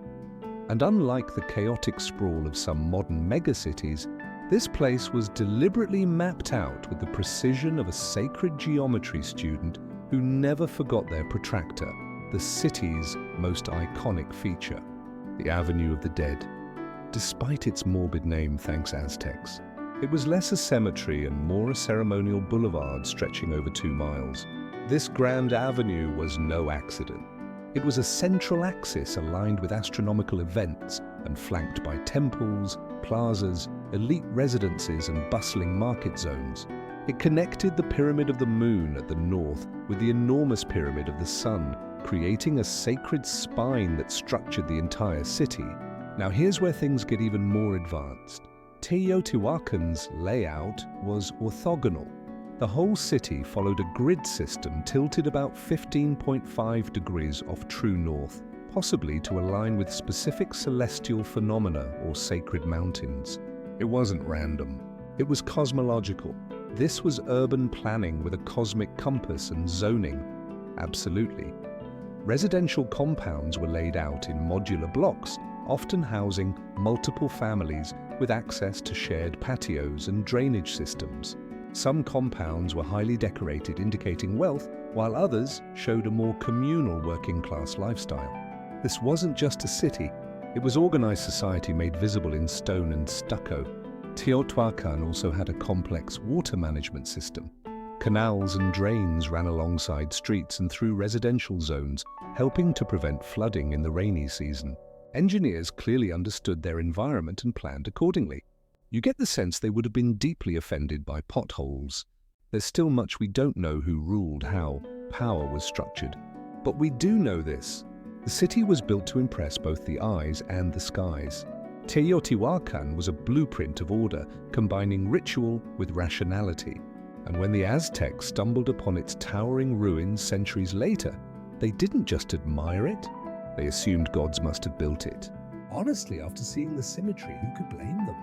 And unlike the chaotic sprawl of some modern megacities, this place was deliberately mapped out with the precision of a sacred geometry student who never forgot their protractor, the city's most iconic feature, the Avenue of the Dead. Despite its morbid name, thanks Aztecs, it was less a cemetery and more a ceremonial boulevard stretching over 2 miles. This grand avenue was no accident. It was a central axis aligned with astronomical events and flanked by temples, plazas, elite residences and bustling market zones. It connected the Pyramid of the Moon at the north with the enormous Pyramid of the Sun, creating a sacred spine that structured the entire city. Now here's where things get even more advanced. Teotihuacan's layout was orthogonal. The whole city followed a grid system tilted about 15.5 degrees off true north, possibly to align with specific celestial phenomena or sacred mountains. It wasn't random. It was cosmological. This was urban planning with a cosmic compass and zoning. Absolutely. Residential compounds were laid out in modular blocks, often housing multiple families with access to shared patios and drainage systems. Some compounds were highly decorated, indicating wealth, while others showed a more communal working-class lifestyle. This wasn't just a city, it was organized society made visible in stone and stucco. Teotihuacan also had a complex water management system. Canals and drains ran alongside streets and through residential zones, helping to prevent flooding in the rainy season. Engineers clearly understood their environment and planned accordingly. You get the sense they would have been deeply offended by potholes. There's still much we don't know who ruled how power was structured. But we do know this. The city was built to impress both the eyes and the skies. Teotihuacan was a blueprint of order, combining ritual with rationality. And when the Aztecs stumbled upon its towering ruins centuries later, they didn't just admire it, they assumed gods must have built it. Honestly, after seeing the symmetry, who could blame them?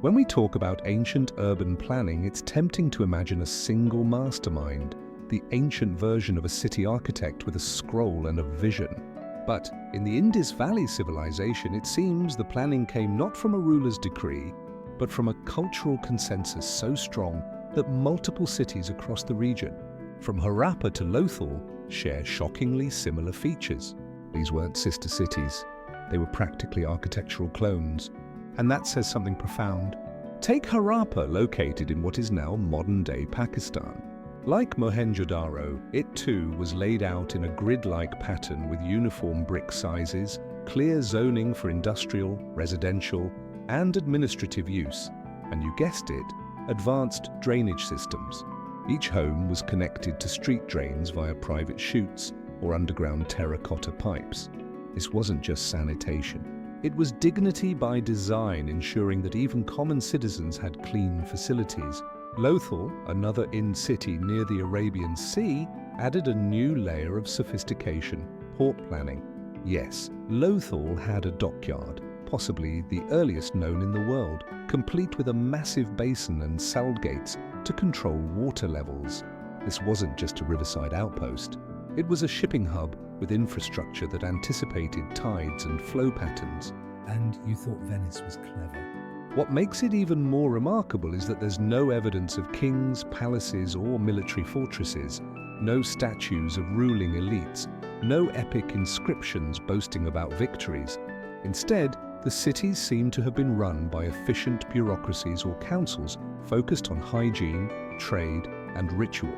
When we talk about ancient urban planning, it's tempting to imagine a single mastermind, the ancient version of a city architect with a scroll and a vision. But in the Indus Valley civilization, it seems the planning came not from a ruler's decree, but from a cultural consensus so strong that multiple cities across the region, from Harappa to Lothal, share shockingly similar features. These weren't sister cities, they were practically architectural clones. And that says something profound. Take Harappa, located in what is now modern-day Pakistan. Like Mohenjo-daro, it too was laid out in a grid-like pattern with uniform brick sizes, clear zoning for industrial, residential, and administrative use, and you guessed it, advanced drainage systems. Each home was connected to street drains via private chutes or underground terracotta pipes. This wasn't just sanitation. It was dignity by design, ensuring that even common citizens had clean facilities. Lothal, another in-city near the Arabian Sea, added a new layer of sophistication, port planning. Yes, Lothal had a dockyard, possibly the earliest known in the world, complete with a massive basin and gates to control water levels. This wasn't just a riverside outpost. It was a shipping hub with infrastructure that anticipated tides and flow patterns. And you thought Venice was clever. What makes it even more remarkable is that there's no evidence of kings, palaces, or military fortresses, no statues of ruling elites, no epic inscriptions boasting about victories. Instead, the cities seem to have been run by efficient bureaucracies or councils focused on hygiene, trade, and ritual.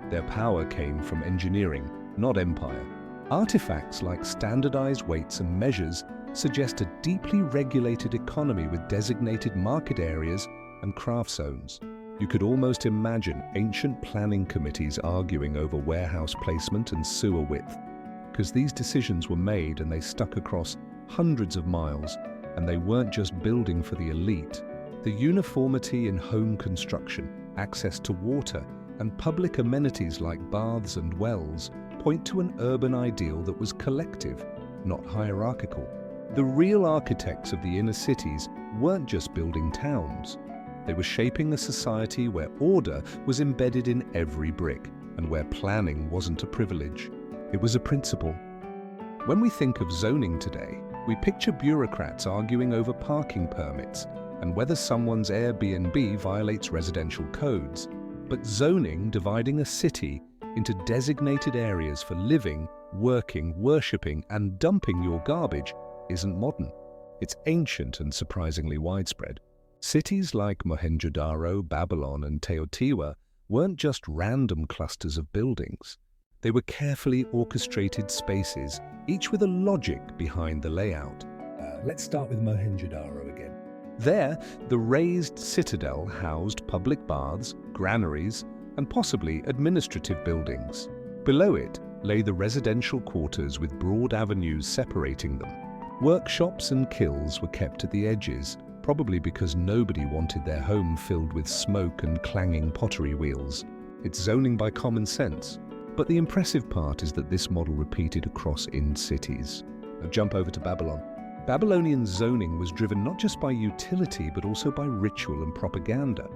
Their power came from engineering, not empire. Artifacts like standardized weights and measures suggest a deeply regulated economy with designated market areas and craft zones. You could almost imagine ancient planning committees arguing over warehouse placement and sewer width, because these decisions were made and they stuck across hundreds of miles, and they weren't just building for the elite. The uniformity in home construction, access to water, and public amenities like baths and wells point to an urban ideal that was collective, not hierarchical. The real architects of the inner cities weren't just building towns. They were shaping a society where order was embedded in every brick and where planning wasn't a privilege. It was a principle. When we think of zoning today, we picture bureaucrats arguing over parking permits and whether someone's Airbnb violates residential codes. But zoning dividing a city into designated areas for living, working, worshipping, and dumping your garbage isn't modern. It's ancient and surprisingly widespread. Cities like Mohenjo-daro, Babylon, and Teotihuacan weren't just random clusters of buildings. They were carefully orchestrated spaces, each with a logic behind the layout. Let's start with Mohenjo-daro again. There, the raised citadel housed public baths, granaries, and possibly administrative buildings. Below it lay the residential quarters with broad avenues separating them. Workshops and kilns were kept at the edges, probably because nobody wanted their home filled with smoke and clanging pottery wheels. It's zoning by common sense. But the impressive part is that this model repeated across cities. Now jump over to Babylon. Babylonian zoning was driven not just by utility but also by ritual and propaganda.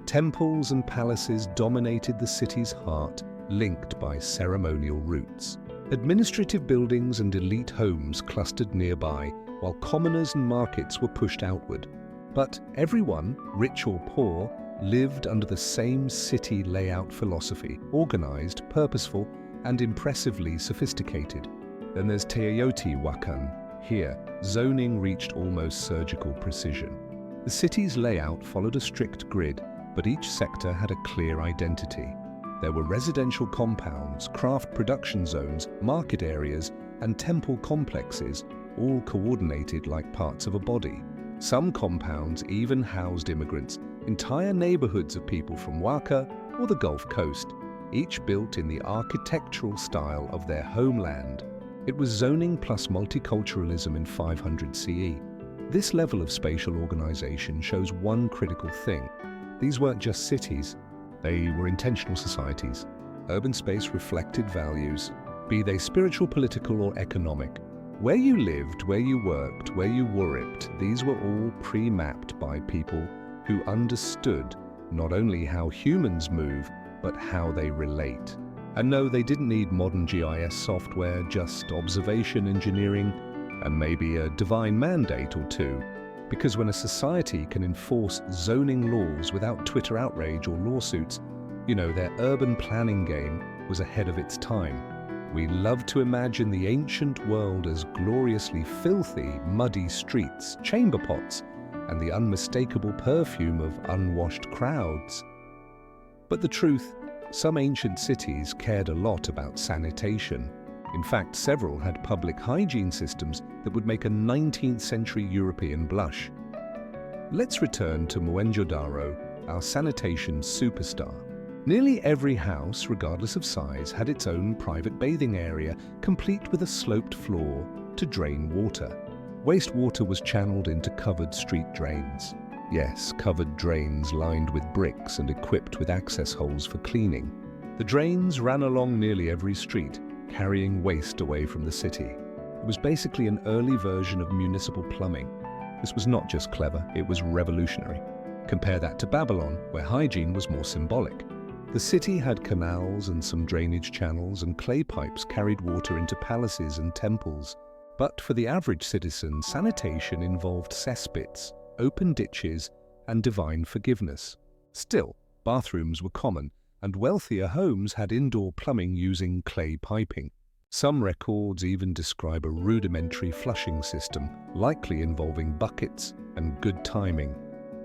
Temples and palaces dominated the city's heart, linked by ceremonial roots. Administrative buildings and elite homes clustered nearby, while commoners and markets were pushed outward. But everyone, rich or poor, lived under the same city layout philosophy, organized, purposeful, and impressively sophisticated. Then there's Teotihuacan. Here, zoning reached almost surgical precision. The city's layout followed a strict grid, but each sector had a clear identity. There were residential compounds, craft production zones, market areas, and temple complexes, all coordinated like parts of a body. Some compounds even housed immigrants, entire neighborhoods of people from Waka or the Gulf Coast, each built in the architectural style of their homeland. It was zoning plus multiculturalism in 500 CE. This level of spatial organization shows one critical thing. These weren't just cities, they were intentional societies. Urban space reflected values, be they spiritual, political, or economic. Where you lived, where you worked, where you worshiped, these were all pre-mapped by people who understood not only how humans move, but how they relate. And no, they didn't need modern GIS software, just observation engineering, and maybe a divine mandate or two. Because when a society can enforce zoning laws without Twitter outrage or lawsuits, their urban planning game was ahead of its time. We love to imagine the ancient world as gloriously filthy, muddy streets, chamber pots, and the unmistakable perfume of unwashed crowds. But the truth, some ancient cities cared a lot about sanitation. In fact, several had public hygiene systems that would make a 19th century European blush. Let's return to Mohenjo-daro, our sanitation superstar. Nearly every house, regardless of size, had its own private bathing area, complete with a sloped floor to drain water. Wastewater was channeled into covered street drains. Yes, covered drains lined with bricks and equipped with access holes for cleaning. The drains ran along nearly every street, carrying waste away from the city. It was basically an early version of municipal plumbing. This was not just clever, it was revolutionary. Compare that to Babylon, where hygiene was more symbolic. The city had canals and some drainage channels, and clay pipes carried water into palaces and temples. But for the average citizen, sanitation involved cesspits, open ditches, and divine forgiveness. Still, bathrooms were common, and wealthier homes had indoor plumbing using clay piping. Some records even describe a rudimentary flushing system, likely involving buckets and good timing.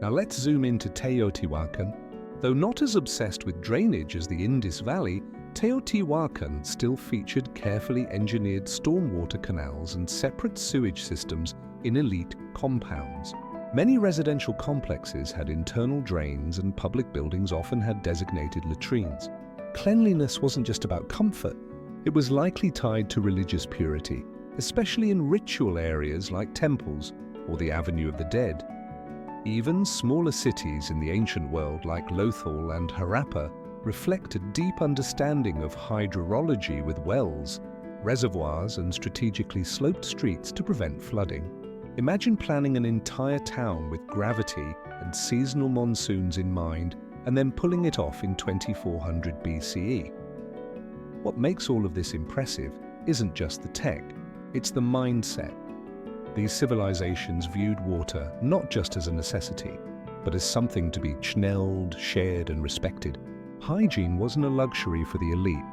Now let's zoom into Teotihuacan. Though not as obsessed with drainage as the Indus Valley, Teotihuacan still featured carefully engineered stormwater canals and separate sewage systems in elite compounds. Many residential complexes had internal drains, and public buildings often had designated latrines. Cleanliness wasn't just about comfort, it was likely tied to religious purity, especially in ritual areas like temples or the Avenue of the Dead. Even smaller cities in the ancient world like Lothal and Harappa reflect a deep understanding of hydrology with wells, reservoirs, and strategically sloped streets to prevent flooding. Imagine planning an entire town with gravity and seasonal monsoons in mind, and then pulling it off in 2400 BCE. What makes all of this impressive isn't just the tech, it's the mindset. These civilizations viewed water not just as a necessity, but as something to be schnelled, shared, and respected. Hygiene wasn't a luxury for the elite.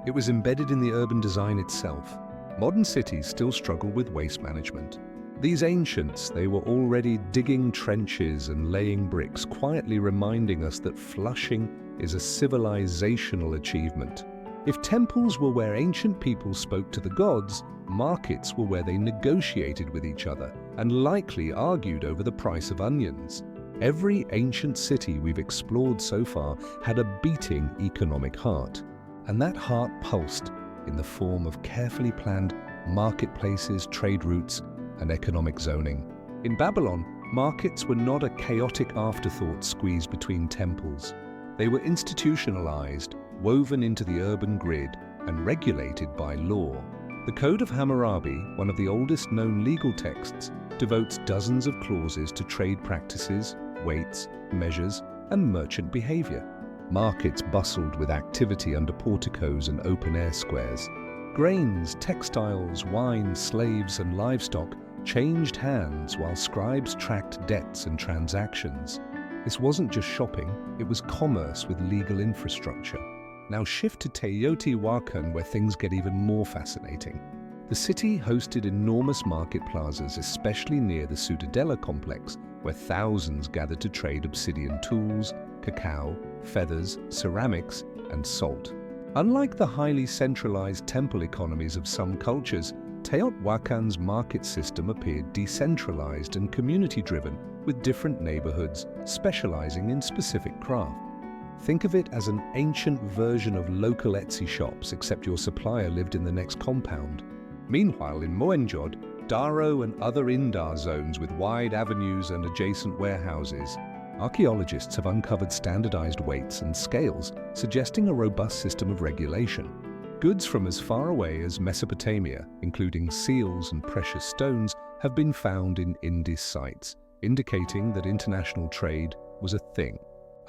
It was embedded in the urban design itself. Modern cities still struggle with waste management. These ancients, they were already digging trenches and laying bricks, quietly reminding us that flushing is a civilizational achievement. If temples were where ancient people spoke to the gods, markets were where they negotiated with each other and likely argued over the price of onions. Every ancient city we've explored so far had a beating economic heart, and that heart pulsed in the form of carefully planned marketplaces, trade routes, and economic zoning. In Babylon, markets were not a chaotic afterthought squeezed between temples. They were institutionalized, woven into the urban grid, and regulated by law. The Code of Hammurabi, one of the oldest known legal texts, devotes dozens of clauses to trade practices, weights, measures, and merchant behavior. Markets bustled with activity under porticos and open-air squares. Grains, textiles, wine, slaves, and livestock changed hands while scribes tracked debts and transactions. This wasn't just shopping, it was commerce with legal infrastructure. Now shift to Teotihuacan, where things get even more fascinating. The city hosted enormous market plazas, especially near the Ciudadela complex, where thousands gathered to trade obsidian tools, cacao, feathers, ceramics, and salt. Unlike the highly centralized temple economies of some cultures, Teotihuacan's market system appeared decentralized and community-driven, with different neighborhoods specializing in specific craft. Think of it as an ancient version of local Etsy shops, except your supplier lived in the next compound. Meanwhile, in Mohenjo-Daro and other Indar zones with wide avenues and adjacent warehouses, archaeologists have uncovered standardized weights and scales, suggesting a robust system of regulation. Goods from as far away as Mesopotamia, including seals and precious stones, have been found in Indus sites, indicating that international trade was a thing.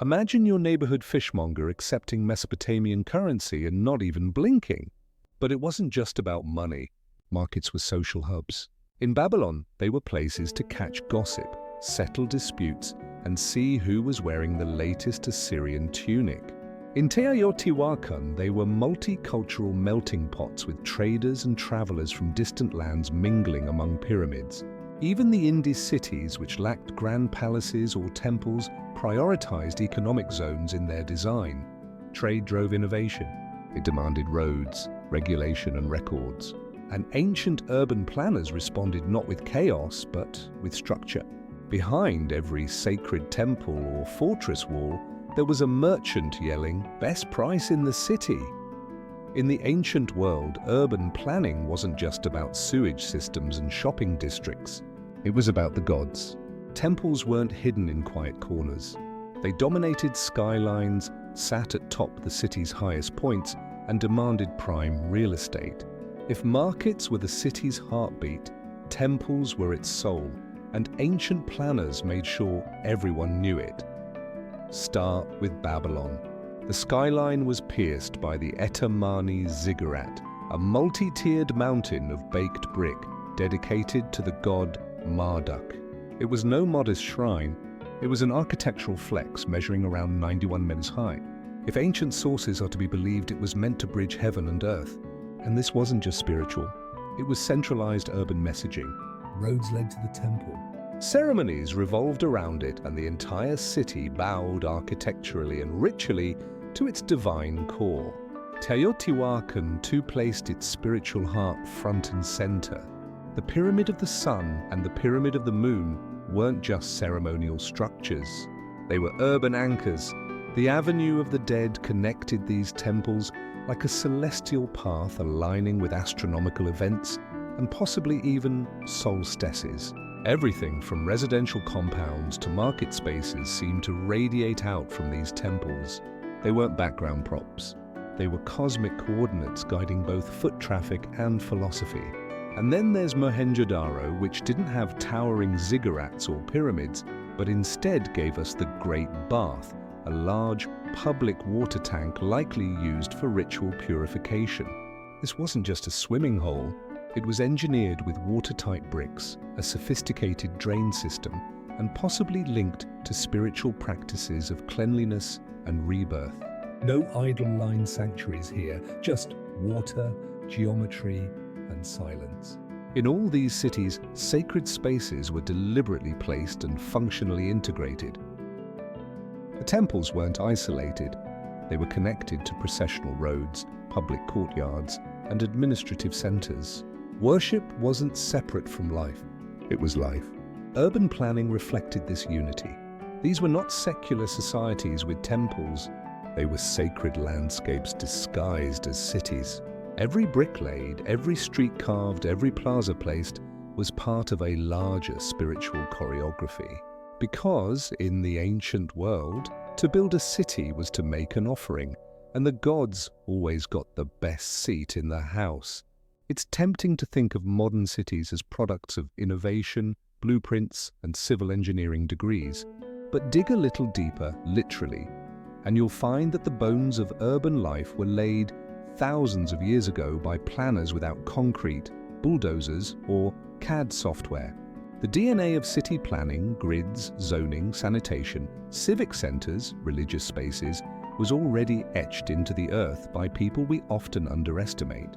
Imagine your neighborhood fishmonger accepting Mesopotamian currency and not even blinking. But it wasn't just about money. Markets were social hubs. In Babylon, they were places to catch gossip, settle disputes, and see who was wearing the latest Assyrian tunic. In Teotihuacan, they were multicultural melting pots with traders and travelers from distant lands mingling among pyramids. Even the Indus cities, which lacked grand palaces or temples, prioritized economic zones in their design. Trade drove innovation. It demanded roads, regulation, and records. And ancient urban planners responded not with chaos, but with structure. Behind every sacred temple or fortress wall, there was a merchant yelling, "Best price in the city." In the ancient world, urban planning wasn't just about sewage systems and shopping districts. It was about the gods. Temples weren't hidden in quiet corners. They dominated skylines, sat atop the city's highest points, and demanded prime real estate. If markets were the city's heartbeat, temples were its soul, and ancient planners made sure everyone knew it. Start with Babylon. The skyline was pierced by the Etamani Ziggurat, a multi-tiered mountain of baked brick dedicated to the god Marduk. It was no modest shrine, it was an architectural flex measuring around 91 meters high. If ancient sources are to be believed, it was meant to bridge heaven and earth. And this wasn't just spiritual, it was centralized urban messaging. Roads led to the temple. Ceremonies revolved around it, and the entire city bowed architecturally and ritually to its divine core. Teotihuacan too placed its spiritual heart front and center. The Pyramid of the Sun and the Pyramid of the Moon weren't just ceremonial structures. They were urban anchors. The Avenue of the Dead connected these temples like a celestial path aligning with astronomical events and possibly even solstices. Everything from residential compounds to market spaces seemed to radiate out from these temples. They weren't background props. They were cosmic coordinates guiding both foot traffic and philosophy. And then there's Mohenjo-Daro, which didn't have towering ziggurats or pyramids, but instead gave us the Great Bath, a large public water tank likely used for ritual purification. This wasn't just a swimming hole. It was engineered with watertight bricks, a sophisticated drain system, and possibly linked to spiritual practices of cleanliness and rebirth. No idle-lined sanctuaries here, just water, geometry, and silence. In all these cities, sacred spaces were deliberately placed and functionally integrated. The temples weren't isolated. They were connected to processional roads, public courtyards, and administrative centers. Worship wasn't separate from life. It was life. Urban planning reflected this unity. These were not secular societies with temples. They were sacred landscapes disguised as cities. Every brick laid, every street carved, every plaza placed was part of a larger spiritual choreography. Because, in the ancient world, to build a city was to make an offering, and the gods always got the best seat in the house. It's tempting to think of modern cities as products of innovation, blueprints, and civil engineering degrees. But dig a little deeper, literally, and you'll find that the bones of urban life were laid thousands of years ago by planners without concrete, bulldozers, or CAD software. The DNA of city planning, grids, zoning, sanitation, civic centers, religious spaces, was already etched into the earth by people we often underestimate.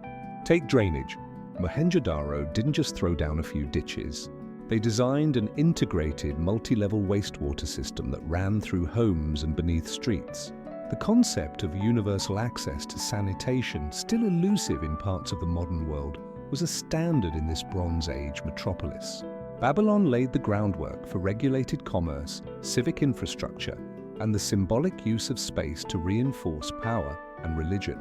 Take drainage. Mohenjo-Daro didn't just throw down a few ditches. They designed an integrated, multi-level wastewater system that ran through homes and beneath streets. The concept of universal access to sanitation, still elusive in parts of the modern world, was a standard in this Bronze Age metropolis. Babylon laid the groundwork for regulated commerce, civic infrastructure, and the symbolic use of space to reinforce power and religion.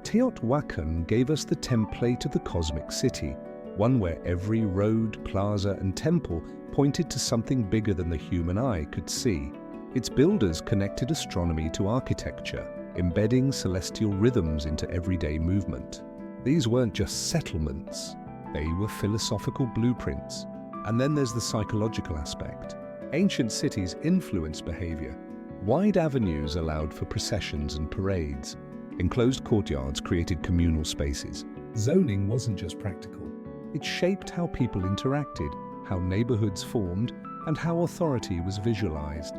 Teotihuacan gave us the template of the cosmic city, one where every road, plaza, and temple pointed to something bigger than the human eye could see. Its builders connected astronomy to architecture, embedding celestial rhythms into everyday movement. These weren't just settlements, they were philosophical blueprints. And then there's the psychological aspect. Ancient cities influenced behavior. Wide avenues allowed for processions and parades. Enclosed courtyards created communal spaces. Zoning wasn't just practical. It shaped how people interacted, how neighborhoods formed, and how authority was visualized.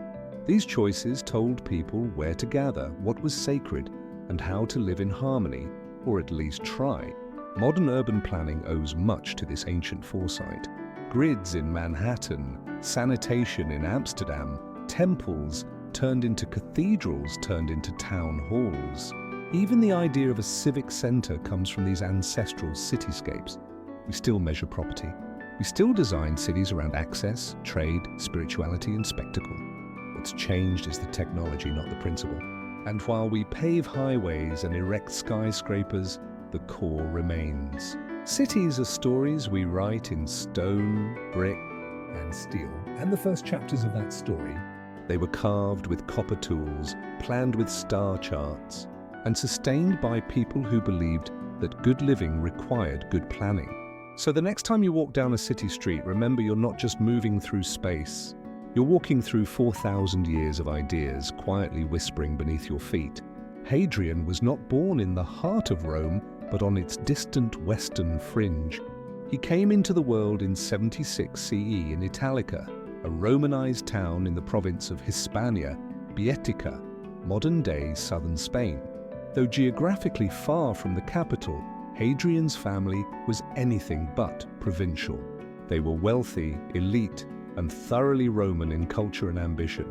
These choices told people where to gather, what was sacred, and how to live in harmony, or at least try. Modern urban planning owes much to this ancient foresight. Grids in Manhattan, sanitation in Amsterdam, temples turned into cathedrals turned into town halls. Even the idea of a civic center comes from these ancestral cityscapes. We still measure property. We still design cities around access, trade, spirituality, and spectacle. What's changed is the technology, not the principle. And while we pave highways and erect skyscrapers, the core remains. Cities are stories we write in stone, brick, and steel. And the first chapters of that story, they were carved with copper tools, planned with star charts, and sustained by people who believed that good living required good planning. So the next time you walk down a city street, remember you're not just moving through space. You're walking through 4,000 years of ideas quietly whispering beneath your feet. Hadrian was not born in the heart of Rome, but on its distant western fringe. He came into the world in 76 CE in Italica, a Romanized town in the province of Hispania, Beetica, modern-day southern Spain. Though geographically far from the capital, Hadrian's family was anything but provincial. They were wealthy, elite, and thoroughly Roman in culture and ambition.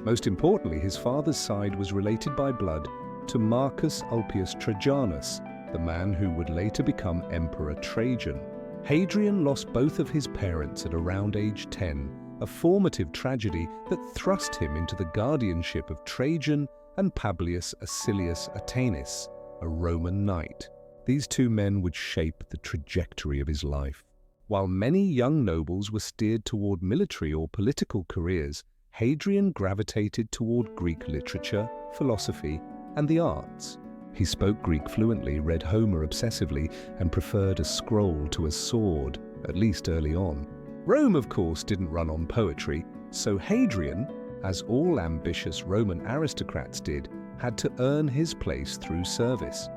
Most importantly, his father's side was related by blood to Marcus Ulpius Trajanus, the man who would later become Emperor Trajan. Hadrian lost both of his parents at around age 10, a formative tragedy that thrust him into the guardianship of Trajan and Publius Acilius Ataenus, a Roman knight. These two men would shape the trajectory of his life. While many young nobles were steered toward military or political careers, Hadrian gravitated toward Greek literature, philosophy, and the arts. He spoke Greek fluently, read Homer obsessively, and preferred a scroll to a sword, at least early on. Rome, of course, didn't run on poetry, so Hadrian, as all ambitious Roman aristocrats did, had to earn his place through service.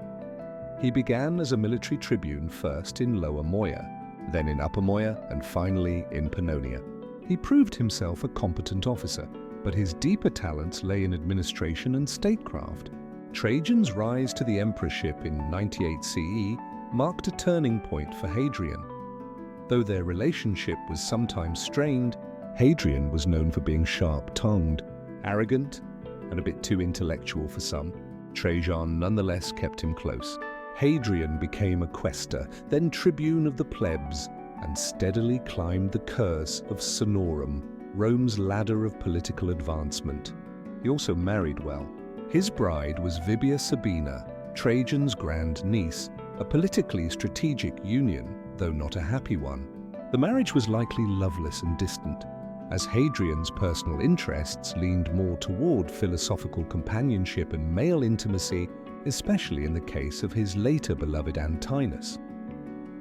He began as a military tribune first in Lower Moea, then in Upper Moea, and finally in Pannonia. He proved himself a competent officer, but his deeper talents lay in administration and statecraft. Trajan's rise to the emperorship in 98 CE marked a turning point for Hadrian. Though their relationship was sometimes strained, Hadrian was known for being sharp-tongued, arrogant, and a bit too intellectual for some. Trajan nonetheless kept him close. Hadrian became a quaestor, then tribune of the plebs, and steadily climbed the curse of Sonorum, Rome's ladder of political advancement. He also married well. His bride was Vibia Sabina, Trajan's grandniece, a politically strategic union, though not a happy one. The marriage was likely loveless and distant, as Hadrian's personal interests leaned more toward philosophical companionship and male intimacy, especially in the case of his later beloved Antinous.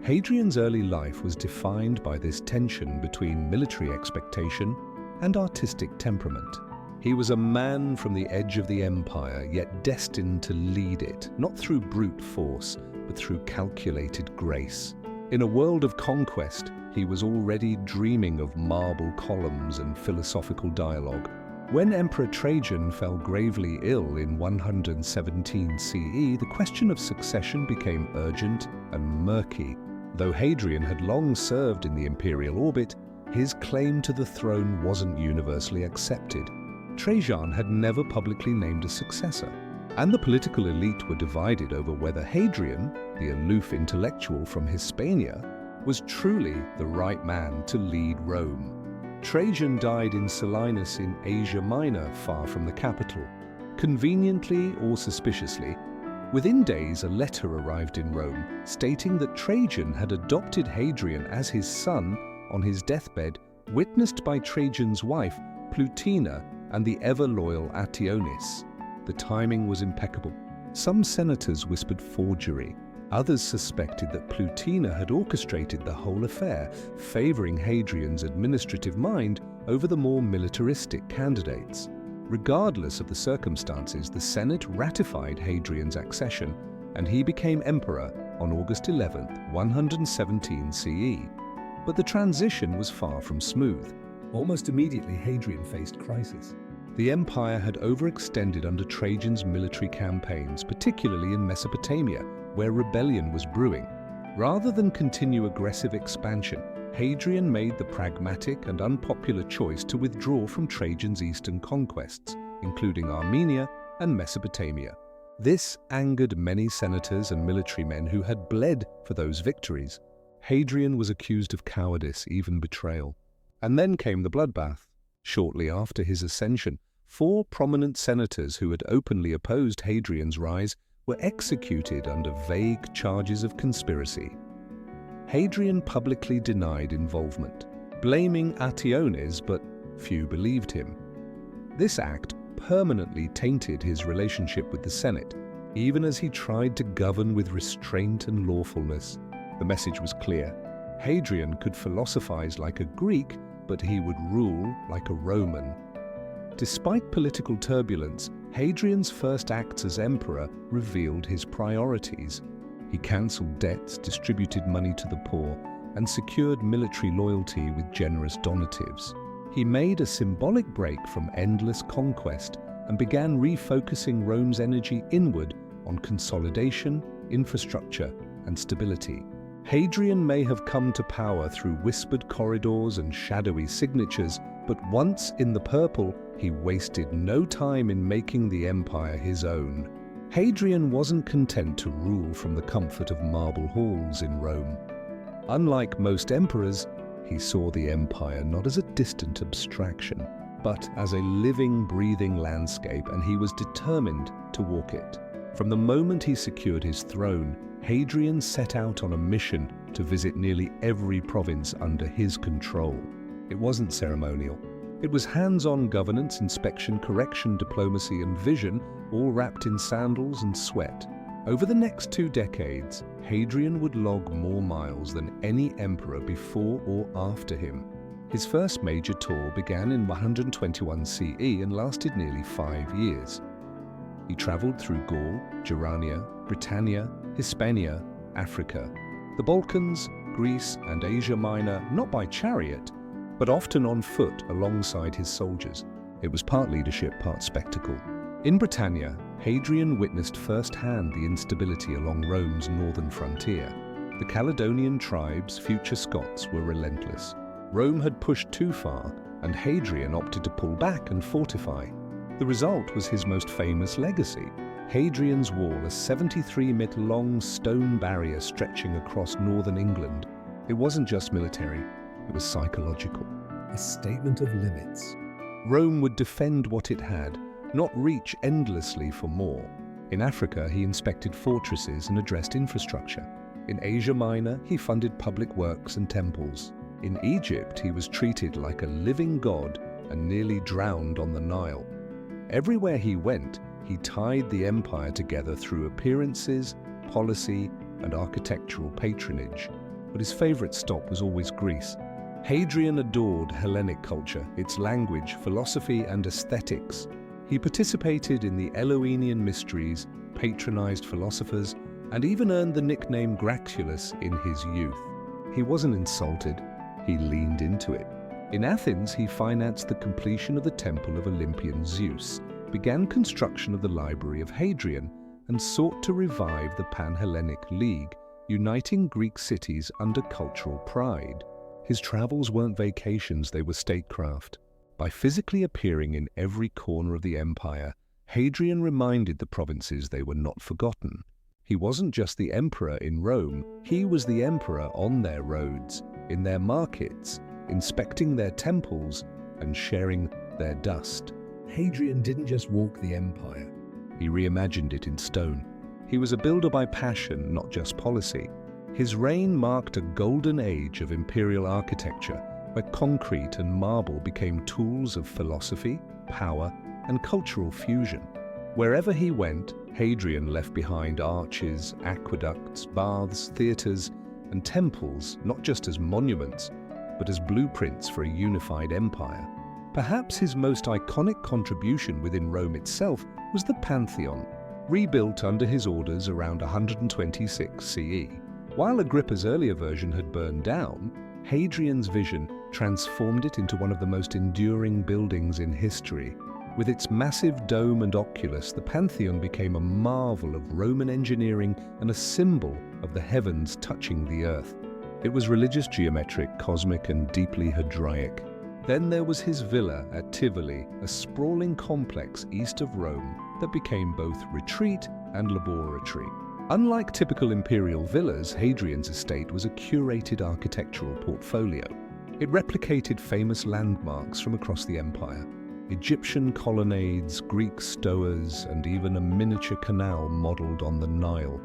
Hadrian's early life was defined by this tension between military expectation and artistic temperament. He was a man from the edge of the empire, yet destined to lead it, not through brute force, but through calculated grace. In a world of conquest, he was already dreaming of marble columns and philosophical dialogue. When Emperor Trajan fell gravely ill in 117 CE, the question of succession became urgent and murky. Though Hadrian had long served in the imperial orbit, his claim to the throne wasn't universally accepted. Trajan had never publicly named a successor, and the political elite were divided over whether Hadrian, the aloof intellectual from Hispania, was truly the right man to lead Rome. Trajan died in Selinus in Asia Minor, far from the capital. Conveniently or suspiciously, within days a letter arrived in Rome stating that Trajan had adopted Hadrian as his son on his deathbed, witnessed by Trajan's wife, Plutina, and the ever-loyal Ationis. The timing was impeccable. Some senators whispered forgery. Others suspected that Plutina had orchestrated the whole affair, favoring Hadrian's administrative mind over the more militaristic candidates. Regardless of the circumstances, the Senate ratified Hadrian's accession, and he became emperor on August 11, 117 CE. But the transition was far from smooth. Almost immediately, Hadrian faced crisis. The empire had overextended under Trajan's military campaigns, particularly in Mesopotamia, where rebellion was brewing. Rather than continue aggressive expansion, Hadrian made the pragmatic and unpopular choice to withdraw from Trajan's eastern conquests, including Armenia and Mesopotamia. This angered many senators and military men who had bled for those victories. Hadrian was accused of cowardice, even betrayal. And then came the bloodbath. Shortly after his ascension, 4 prominent senators who had openly opposed Hadrian's rise were executed under vague charges of conspiracy. Hadrian publicly denied involvement, blaming Ationis, but few believed him. This act permanently tainted his relationship with the Senate, even as he tried to govern with restraint and lawfulness. The message was clear. Hadrian could philosophize like a Greek, but he would rule like a Roman. Despite political turbulence, Hadrian's first acts as emperor revealed his priorities. He cancelled debts, distributed money to the poor, and secured military loyalty with generous donatives. He made a symbolic break from endless conquest and began refocusing Rome's energy inward on consolidation, infrastructure, and stability. Hadrian may have come to power through whispered corridors and shadowy signatures, but once in the purple, he wasted no time in making the empire his own. Hadrian wasn't content to rule from the comfort of marble halls in Rome. Unlike most emperors, he saw the empire not as a distant abstraction, but as a living, breathing landscape, and he was determined to walk it. From the moment he secured his throne, Hadrian set out on a mission to visit nearly every province under his control. It wasn't ceremonial. It was hands-on governance, inspection, correction, diplomacy, and vision, all wrapped in sandals and sweat. Over the next 2 decades, Hadrian would log more miles than any emperor before or after him. His first major tour began in 121 CE and lasted nearly 5 years. He traveled through Gaul, Germania, Britannia, Hispania, Africa, the Balkans, Greece, and Asia Minor, not by chariot, but often on foot alongside his soldiers. It was part leadership, part spectacle. In Britannia, Hadrian witnessed firsthand the instability along Rome's northern frontier. The Caledonian tribes, future Scots, were relentless. Rome had pushed too far, and Hadrian opted to pull back and fortify. The result was his most famous legacy, Hadrian's Wall, a 73-metre-long stone barrier stretching across northern England. It wasn't just military, it was psychological. A statement of limits. Rome would defend what it had, not reach endlessly for more. In Africa, he inspected fortresses and addressed infrastructure. In Asia Minor, he funded public works and temples. In Egypt, he was treated like a living god and nearly drowned on the Nile. Everywhere he went, he tied the empire together through appearances, policy, and architectural patronage. But his favorite stop was always Greece. Hadrian adored Hellenic culture, its language, philosophy, and aesthetics. He participated in the Eleusinian mysteries, patronized philosophers, and even earned the nickname Graculus in his youth. He wasn't insulted, he leaned into it. In Athens, he financed the completion of the temple of Olympian Zeus, began construction of the Library of Hadrian, and sought to revive the Pan-Hellenic League, uniting Greek cities under cultural pride. His travels weren't vacations, they were statecraft. By physically appearing in every corner of the empire, Hadrian reminded the provinces they were not forgotten. He wasn't just the emperor in Rome, he was the emperor on their roads, in their markets, inspecting their temples, and sharing their dust. Hadrian didn't just walk the empire. He reimagined it in stone. He was a builder by passion, not just policy. His reign marked a golden age of imperial architecture, where concrete and marble became tools of philosophy, power, and cultural fusion. Wherever he went, Hadrian left behind arches, aqueducts, baths, theatres, and temples, not just as monuments, but as blueprints for a unified empire. Perhaps his most iconic contribution within Rome itself was the Pantheon, rebuilt under his orders around 126 CE. While Agrippa's earlier version had burned down, Hadrian's vision transformed it into one of the most enduring buildings in history. With its massive dome and oculus, the Pantheon became a marvel of Roman engineering and a symbol of the heavens touching the earth. It was religious, geometric, cosmic, and deeply Hebraic. Then there was his villa at Tivoli, a sprawling complex east of Rome that became both retreat and laboratory. Unlike typical imperial villas, Hadrian's estate was a curated architectural portfolio. It replicated famous landmarks from across the empire: Egyptian colonnades, Greek stoas, and even a miniature canal modeled on the Nile.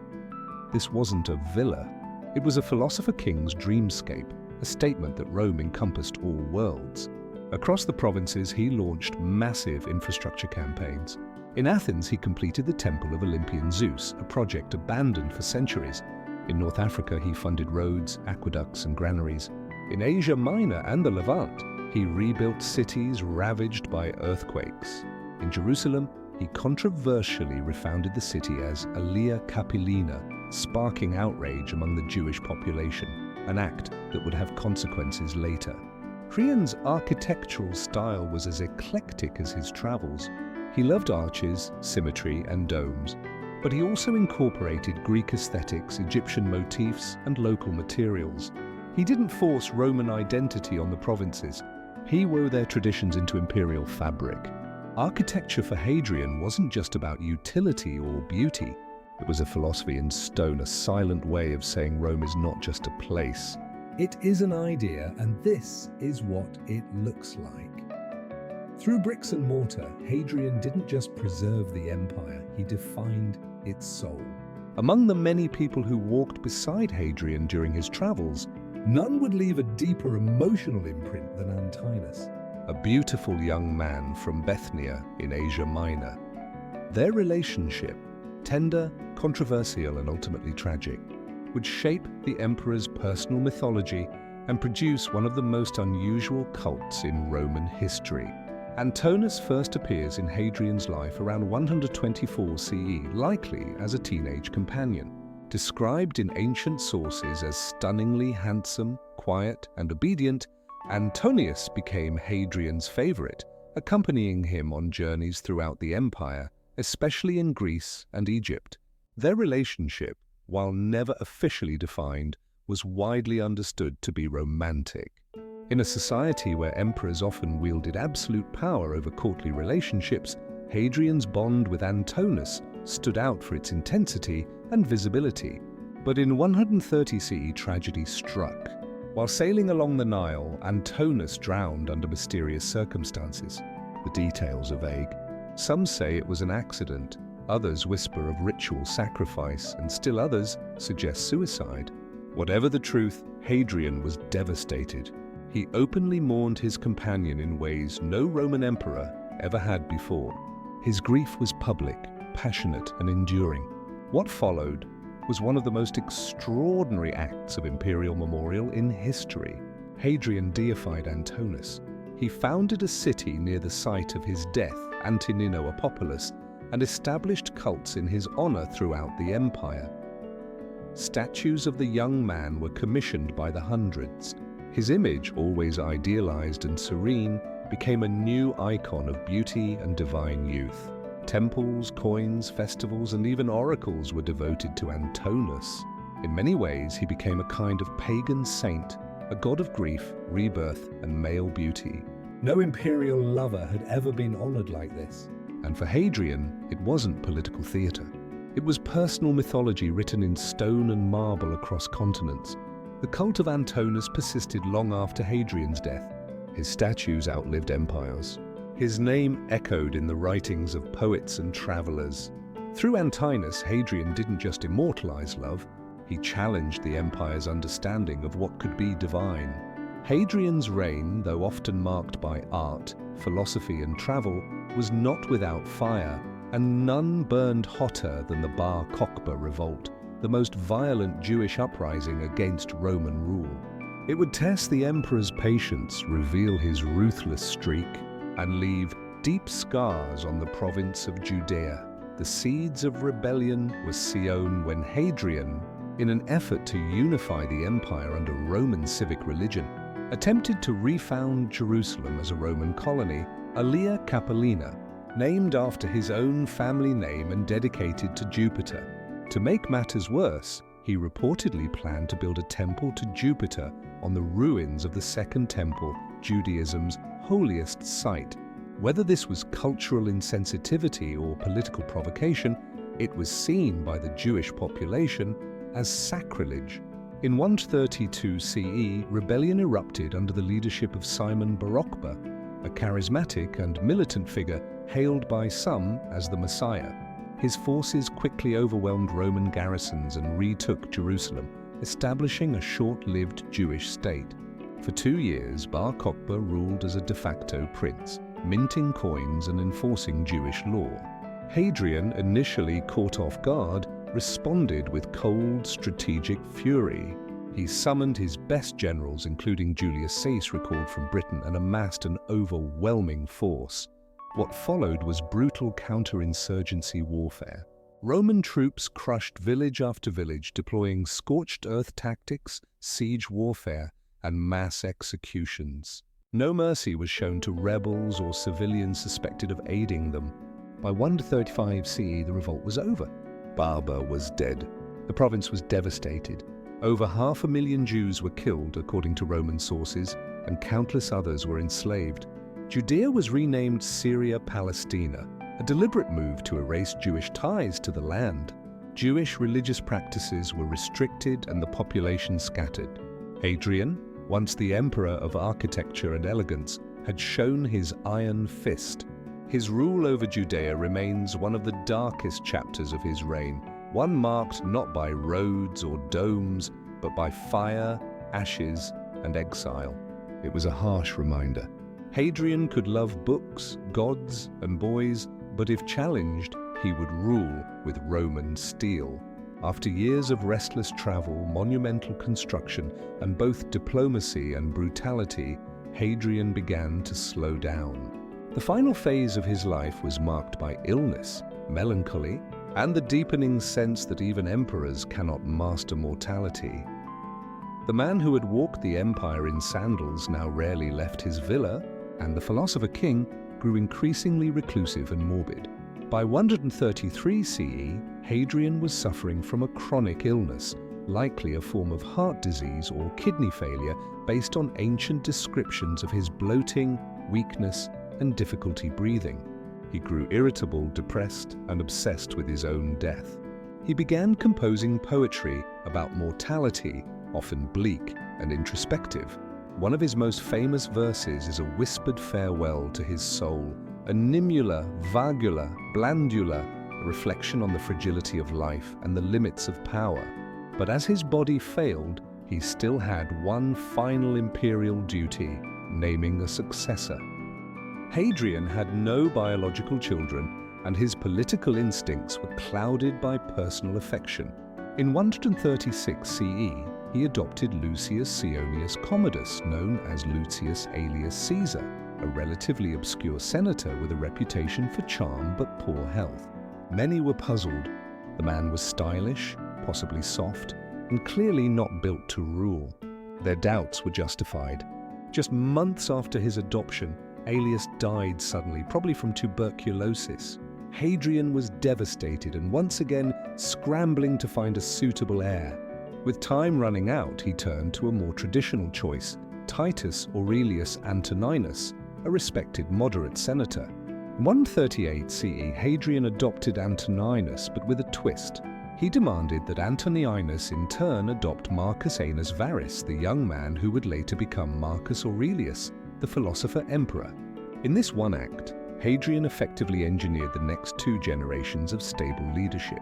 This wasn't a villa. It was a philosopher king's dreamscape, a statement that Rome encompassed all worlds. Across the provinces, he launched massive infrastructure campaigns. In Athens, he completed the Temple of Olympian Zeus, a project abandoned for centuries. In North Africa, he funded roads, aqueducts, and granaries. In Asia Minor and the Levant, he rebuilt cities ravaged by earthquakes. In Jerusalem, he controversially refounded the city as Aelia Capitolina, sparking outrage among the Jewish population, an act that would have consequences later. Hadrian's architectural style was as eclectic as his travels. He loved arches, symmetry, and domes, but he also incorporated Greek aesthetics, Egyptian motifs, and local materials. He didn't force Roman identity on the provinces. He wove their traditions into imperial fabric. Architecture for Hadrian wasn't just about utility or beauty. It was a philosophy in stone, a silent way of saying Rome is not just a place, It is an idea, and this is what it looks like. Through bricks and mortar, Hadrian didn't just preserve the empire, he defined its soul. Among the many people who walked beside Hadrian during his travels, None would leave a deeper emotional imprint than Antinous. a beautiful young man from Bithynia in Asia Minor. Their relationship, tender, controversial, and ultimately tragic, would shape the emperor's personal mythology and produce one of the most unusual cults in Roman history. Antinous first appears in Hadrian's life around 124 CE, likely as a teenage companion. Described in ancient sources as stunningly handsome, quiet, and obedient, Antonius became Hadrian's favorite, accompanying him on journeys throughout the empire, especially in Greece and Egypt. Their relationship, while never officially defined, was widely understood to be romantic. In a society where emperors often wielded absolute power over courtly relationships, Hadrian's bond with Antinous stood out for its intensity and visibility. But in 130 CE, tragedy struck. While sailing along the Nile, Antinous drowned under mysterious circumstances. The details are vague. Some say it was an accident, others whisper of ritual sacrifice, and still others suggest suicide. Whatever the truth, Hadrian was devastated. He openly mourned his companion in ways no Roman emperor ever had before. His grief was public, passionate, and enduring. What followed was one of the most extraordinary acts of imperial memorial in history. Hadrian deified Antinous. He founded a city near the site of his death, Antoninopolis, and established cults in his honor throughout the empire. Statues of the young man were commissioned by the hundreds. His image, always idealized and serene, became a new icon of beauty and divine youth. Temples, coins, festivals, and even oracles were devoted to Antinous. In many ways, he became a kind of pagan saint, a god of grief, rebirth, and male beauty. No imperial lover had ever been honored like this. And for Hadrian, it wasn't political theater. It was personal mythology written in stone and marble across continents. The cult of Antinous persisted long after Hadrian's death. His statues outlived empires. His name echoed in the writings of poets and travelers. Through Antinous, Hadrian didn't just immortalize love, he challenged the empire's understanding of what could be divine. Hadrian's reign, though often marked by art, philosophy, and travel, was not without fire, and none burned hotter than the Bar Kokhba revolt, the most violent Jewish uprising against Roman rule. It would test the emperor's patience, reveal his ruthless streak, and leave deep scars on the province of Judea. The seeds of rebellion were sown when Hadrian, in an effort to unify the empire under Roman civic religion, attempted to refound Jerusalem as a Roman colony, Aelia Capitolina, named after his own family name and dedicated to Jupiter. To make matters worse, he reportedly planned to build a temple to Jupiter on the ruins of the Second Temple, Judaism's holiest site. Whether this was cultural insensitivity or political provocation, it was seen by the Jewish population as sacrilege. In 132 CE, rebellion erupted under the leadership of Simon Bar Kokhba, a charismatic and militant figure hailed by some as the Messiah. His forces quickly overwhelmed Roman garrisons and retook Jerusalem, establishing a short-lived Jewish state. For 2 years, Bar Kokhba ruled as a de facto prince, minting coins and enforcing Jewish law. Hadrian, initially caught off guard, responded with cold, strategic fury. He summoned his best generals, including Julius Caesar, recalled from Britain, and amassed an overwhelming force. What followed was brutal counterinsurgency warfare. Roman troops crushed village after village, deploying scorched earth tactics, siege warfare, and mass executions. No mercy was shown to rebels or civilians suspected of aiding them. By 135 CE, the revolt was over. Barba was dead. The province was devastated. Over 500,000 Jews were killed, according to Roman sources, and countless others were enslaved. Judea was renamed Syria Palestina, a deliberate move to erase Jewish ties to the land. Jewish religious practices were restricted and the population scattered. Hadrian, once the emperor of architecture and elegance, had shown his iron fist. His rule over Judea remains one of the darkest chapters of his reign, one marked not by roads or domes, but by fire, ashes, and exile. It was a harsh reminder. Hadrian could love books, gods, and boys, but if challenged, he would rule with Roman steel. After years of restless travel, monumental construction, and both diplomacy and brutality, Hadrian began to slow down. The final phase of his life was marked by illness, melancholy, and the deepening sense that even emperors cannot master mortality. The man who had walked the empire in sandals now rarely left his villa, and the philosopher king grew increasingly reclusive and morbid. By 133 CE, Hadrian was suffering from a chronic illness, likely a form of heart disease or kidney failure based on ancient descriptions of his bloating, weakness, and difficulty breathing. He grew irritable, depressed, and obsessed with his own death. He began composing poetry about mortality, often bleak and introspective. One of his most famous verses is a whispered farewell to his soul, a nimula, vagula, blandula, a reflection on the fragility of life and the limits of power. But as his body failed, he still had one final imperial duty, naming a successor. Hadrian had no biological children, and his political instincts were clouded by personal affection. In 136 CE, he adopted Lucius Ceionius Commodus, known as Lucius Aelius Caesar, a relatively obscure senator with a reputation for charm but poor health. Many were puzzled. The man was stylish, possibly soft, and clearly not built to rule. Their doubts were justified. Just months after his adoption, Aelius died suddenly, probably from tuberculosis. Hadrian was devastated and once again scrambling to find a suitable heir. With time running out, he turned to a more traditional choice, Titus Aurelius Antoninus, a respected moderate senator. In 138 CE, Hadrian adopted Antoninus, but with a twist. He demanded that Antoninus in turn adopt Marcus Annus Varus, the young man who would later become Marcus Aurelius, the philosopher emperor. In this one act, Hadrian effectively engineered the next two generations of stable leadership.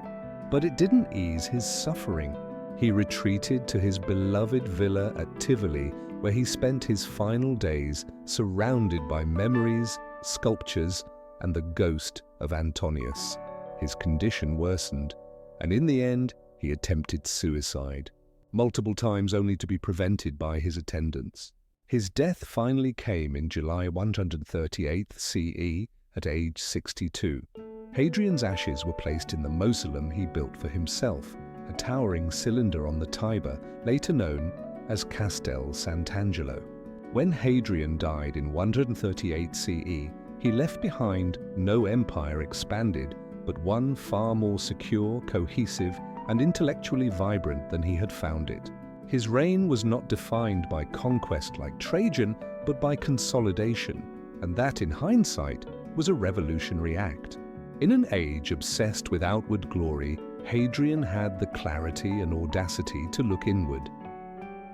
But it didn't ease his suffering. He retreated to his beloved villa at Tivoli, where he spent his final days surrounded by memories, sculptures, and the ghost of Antonius. His condition worsened, and in the end, he attempted suicide, multiple times only to be prevented by his attendants. His death finally came in July 138 CE at age 62. Hadrian's ashes were placed in the mausoleum he built for himself, a towering cylinder on the Tiber, later known as Castel Sant'Angelo. When Hadrian died in 138 CE, he left behind no empire expanded, but one far more secure, cohesive, and intellectually vibrant than he had found it. His reign was not defined by conquest like Trajan, but by consolidation, and that, in hindsight, was a revolutionary act. In an age obsessed with outward glory, Hadrian had the clarity and audacity to look inward.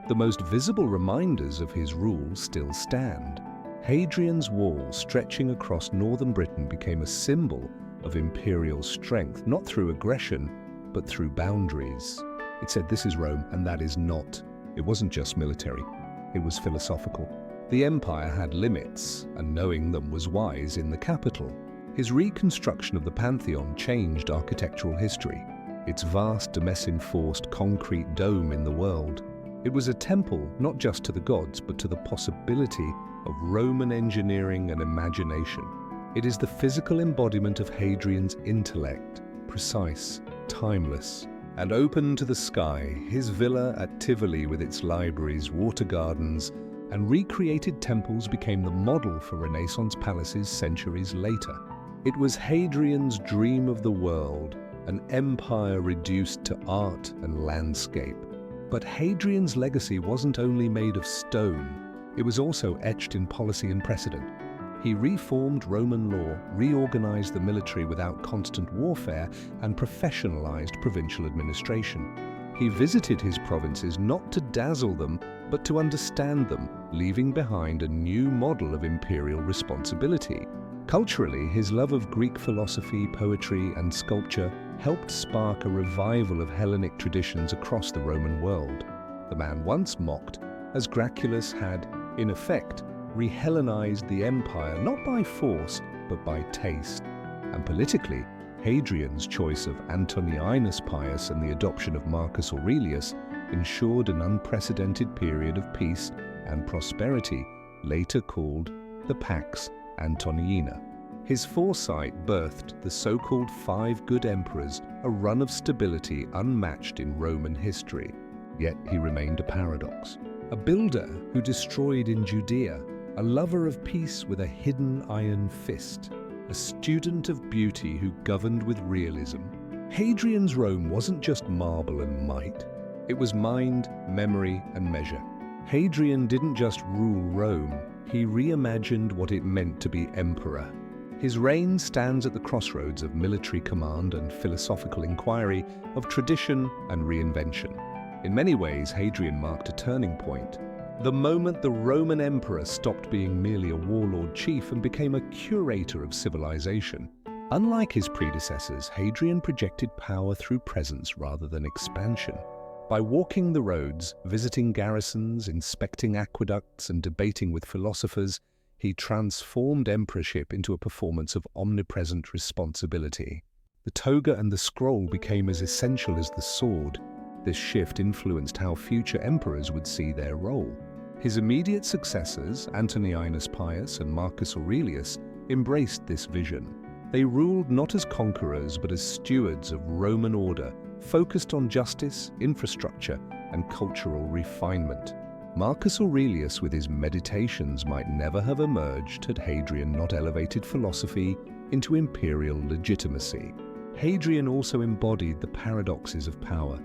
The most visible reminders of his rule still stand. Hadrian's wall stretching across northern Britain became a symbol of imperial strength, not through aggression, but through boundaries. It said this is Rome and that is not. It wasn't just military, it was philosophical. The empire had limits, and knowing them was wise in the capital. His reconstruction of the Pantheon changed architectural history. Its vast, Damascene-forced concrete dome in the world. It was a temple not just to the gods, but to the possibility of Roman engineering and imagination. It is the physical embodiment of Hadrian's intellect, precise, timeless, and open to the sky. His villa at Tivoli with its libraries, water gardens, and recreated temples became the model for Renaissance palaces centuries later. It was Hadrian's dream of the world, an empire reduced to art and landscape. But Hadrian's legacy wasn't only made of stone, it was also etched in policy and precedent. He reformed Roman law, reorganized the military without constant warfare, and professionalized provincial administration. He visited his provinces not to dazzle them, but to understand them, leaving behind a new model of imperial responsibility. Culturally, his love of Greek philosophy, poetry, and sculpture helped spark a revival of Hellenic traditions across the Roman world. The man once mocked, as Gracchus had, in effect, re-Hellenized the empire not by force, but by taste. And politically, Hadrian's choice of Antoninus Pius and the adoption of Marcus Aurelius ensured an unprecedented period of peace and prosperity, later called the Pax Antonina. His foresight birthed the so-called Five Good Emperors, a run of stability unmatched in Roman history. Yet he remained a paradox. A builder who destroyed in Judea, a lover of peace with a hidden iron fist, a student of beauty who governed with realism. Hadrian's Rome wasn't just marble and might. It was mind, memory, and measure. Hadrian didn't just rule Rome, he reimagined what it meant to be emperor. His reign stands at the crossroads of military command and philosophical inquiry, of tradition and reinvention. In many ways, Hadrian marked a turning point. The moment the Roman emperor stopped being merely a warlord chief and became a curator of civilization. Unlike his predecessors, Hadrian projected power through presence rather than expansion. By walking the roads, visiting garrisons, inspecting aqueducts, and debating with philosophers, he transformed emperorship into a performance of omnipresent responsibility. The toga and the scroll became as essential as the sword. This shift influenced how future emperors would see their role. His immediate successors, Antoninus Pius and Marcus Aurelius, embraced this vision. They ruled not as conquerors but as stewards of Roman order, focused on justice, infrastructure, and cultural refinement. Marcus Aurelius, with his meditations, might never have emerged had Hadrian not elevated philosophy into imperial legitimacy. Hadrian also embodied the paradoxes of power.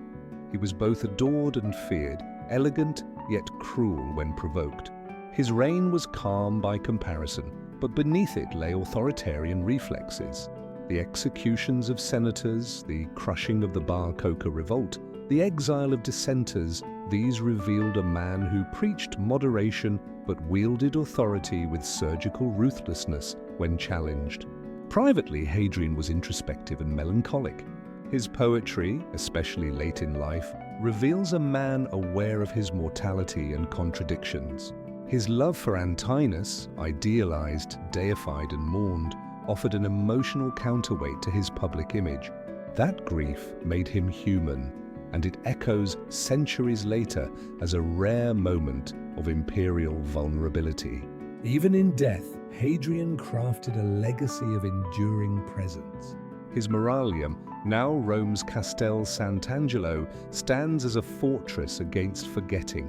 He was both adored and feared, elegant yet cruel when provoked. His reign was calm by comparison, but beneath it lay authoritarian reflexes. The executions of senators, the crushing of the Bar Coca revolt, the exile of dissenters, these revealed a man who preached moderation but wielded authority with surgical ruthlessness when challenged. Privately, Hadrian was introspective and melancholic. His poetry, especially late in life, reveals a man aware of his mortality and contradictions. His love for Antinous, idealized, deified, and mourned, offered an emotional counterweight to his public image. That grief made him human, and it echoes centuries later as a rare moment of imperial vulnerability. Even in death, Hadrian crafted a legacy of enduring presence. His Muralium, now Rome's Castel Sant'Angelo, stands as a fortress against forgetting.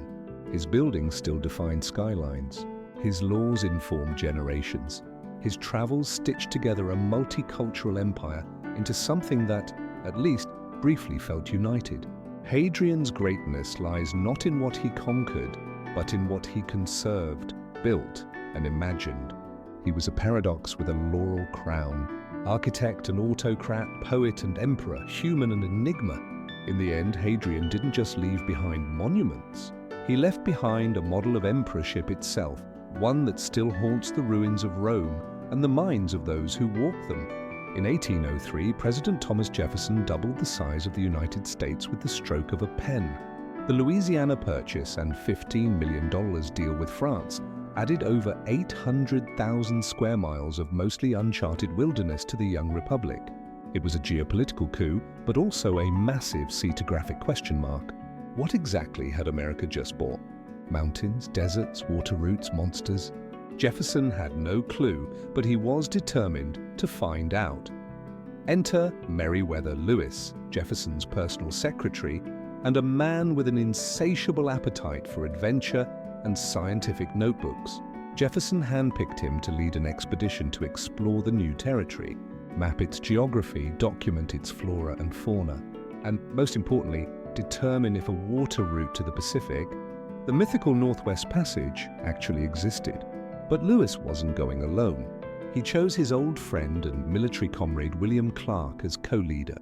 His buildings still define skylines. His laws inform generations. His travels stitched together a multicultural empire into something that, at least, briefly felt united. Hadrian's greatness lies not in what he conquered, but in what he conserved, built, and imagined. He was a paradox with a laurel crown. Architect and autocrat, poet and emperor, human and enigma. In the end, Hadrian didn't just leave behind monuments. He left behind a model of emperorship itself, one that still haunts the ruins of Rome and the minds of those who walk them. In 1803, President Thomas Jefferson doubled the size of the United States with the stroke of a pen. The Louisiana Purchase and $15 million deal with France added over 800,000 square miles of mostly uncharted wilderness to the young republic. It was a geopolitical coup, but also a massive seatographic question mark. What exactly had America just bought? Mountains, deserts, water routes, monsters? Jefferson had no clue, but he was determined to find out. Enter Meriwether Lewis, Jefferson's personal secretary, and a man with an insatiable appetite for adventure and scientific notebooks. Jefferson handpicked him to lead an expedition to explore the new territory, map its geography, document its flora and fauna, and most importantly, determine if a water route to the Pacific, the mythical Northwest Passage, actually existed. But Lewis wasn't going alone. He chose his old friend and military comrade William Clark as co-leader.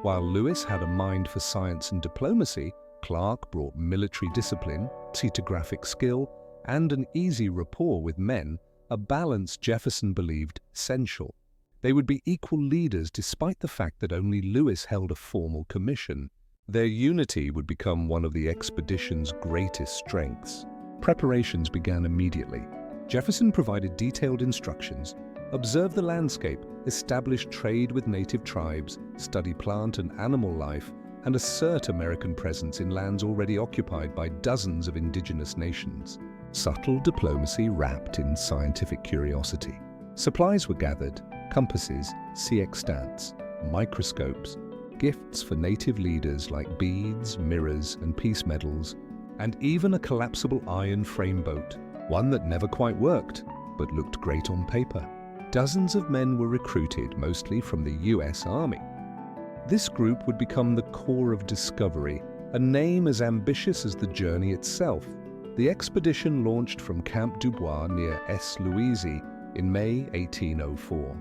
While Lewis had a mind for science and diplomacy, Clark brought military discipline, pseudographic skill, and an easy rapport with men, a balance Jefferson believed essential. They would be equal leaders despite the fact that only Lewis held a formal commission. Their unity would become one of the expedition's greatest strengths. Preparations began immediately. Jefferson provided detailed instructions: observe the landscape, establish trade with native tribes, study plant and animal life, and assert American presence in lands already occupied by dozens of indigenous nations. Subtle diplomacy wrapped in scientific curiosity. Supplies were gathered: compasses, sea extants, microscopes, gifts for native leaders like beads, mirrors, and peace medals, and even a collapsible iron frame boat, one that never quite worked, but looked great on paper. Dozens of men were recruited, mostly from the US Army. This group would become the Corps of Discovery, a name as ambitious as the journey itself. The expedition launched from Camp Dubois near S. Louise in May 1804.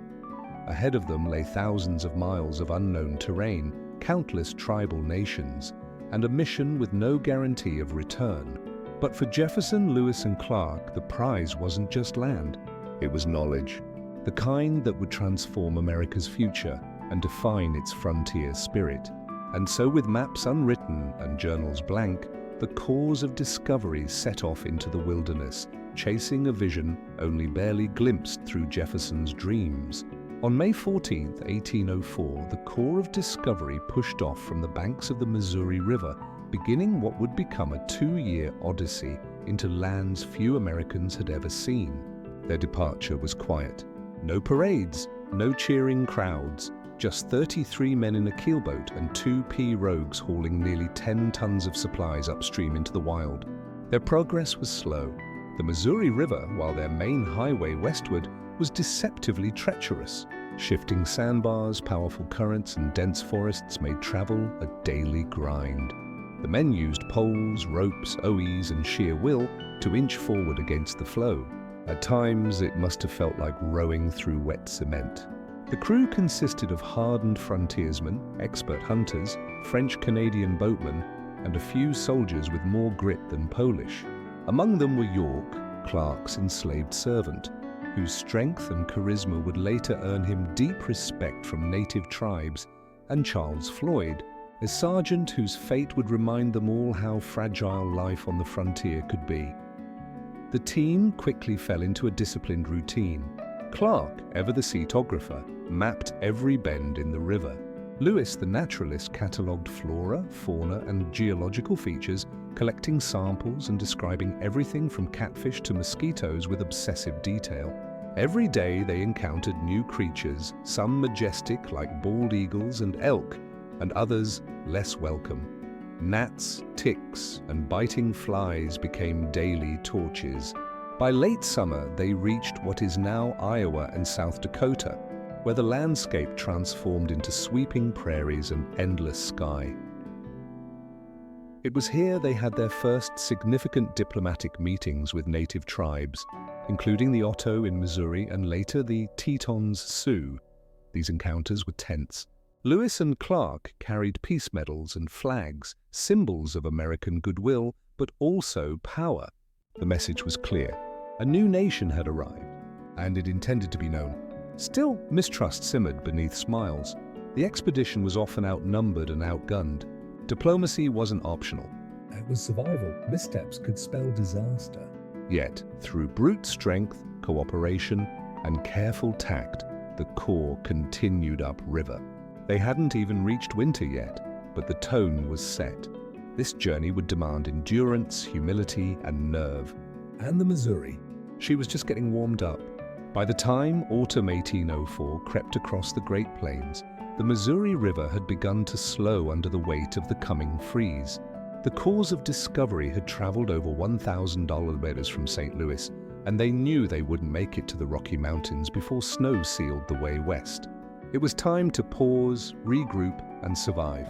Ahead of them lay thousands of miles of unknown terrain, countless tribal nations, and a mission with no guarantee of return. But for Jefferson, Lewis, and Clark, the prize wasn't just land. It was knowledge, the kind that would transform America's future and define its frontier spirit. And so, with maps unwritten and journals blank, the Corps of Discovery set off into the wilderness, chasing a vision only barely glimpsed through Jefferson's dreams. On May 14, 1804, the Corps of Discovery pushed off from the banks of the Missouri River, beginning what would become a 2-year odyssey into lands few Americans had ever seen. Their departure was quiet. No parades, no cheering crowds, just 33 men in a keelboat and 2 pirogues hauling nearly 10 tons of supplies upstream into the wild. Their progress was slow. The Missouri River, while their main highway westward, was deceptively treacherous. Shifting sandbars, powerful currents, and dense forests made travel a daily grind. The men used poles, ropes, oars, and sheer will to inch forward against the flow. At times, it must have felt like rowing through wet cement. The crew consisted of hardened frontiersmen, expert hunters, French-Canadian boatmen, and a few soldiers with more grit than Polish. Among them were York, Clark's enslaved servant, whose strength and charisma would later earn him deep respect from native tribes, and Charles Floyd, a sergeant whose fate would remind them all how fragile life on the frontier could be. The team quickly fell into a disciplined routine. Clark, ever the seatographer, mapped every bend in the river. Lewis, the naturalist, catalogued flora, fauna, and geological features, collecting samples and describing everything from catfish to mosquitoes with obsessive detail. Every day they encountered new creatures, some majestic like bald eagles and elk, and others less welcome. Gnats, ticks, and biting flies became daily torches. By late summer, they reached what is now Iowa and South Dakota, where the landscape transformed into sweeping prairies and endless sky. It was here they had their first significant diplomatic meetings with native tribes, including the Otto in Missouri and later the Tetons Sioux. These encounters were tense. Lewis and Clark carried peace medals and flags, symbols of American goodwill, but also power. The message was clear. A new nation had arrived, and it intended to be known. Still, mistrust simmered beneath smiles. The expedition was often outnumbered and outgunned. Diplomacy wasn't optional. It was survival. Missteps could spell disaster. Yet, through brute strength, cooperation, and careful tact, the Corps continued upriver. They hadn't even reached winter yet, but the tone was set. This journey would demand endurance, humility, and nerve. And the Missouri. She was just getting warmed up. By the time autumn 1804 crept across the Great Plains, the Missouri River had begun to slow under the weight of the coming freeze. The Corps of Discovery had traveled over 1,000 kilometers from St. Louis, and they knew they wouldn't make it to the Rocky Mountains before snow sealed the way west. It was time to pause, regroup, and survive.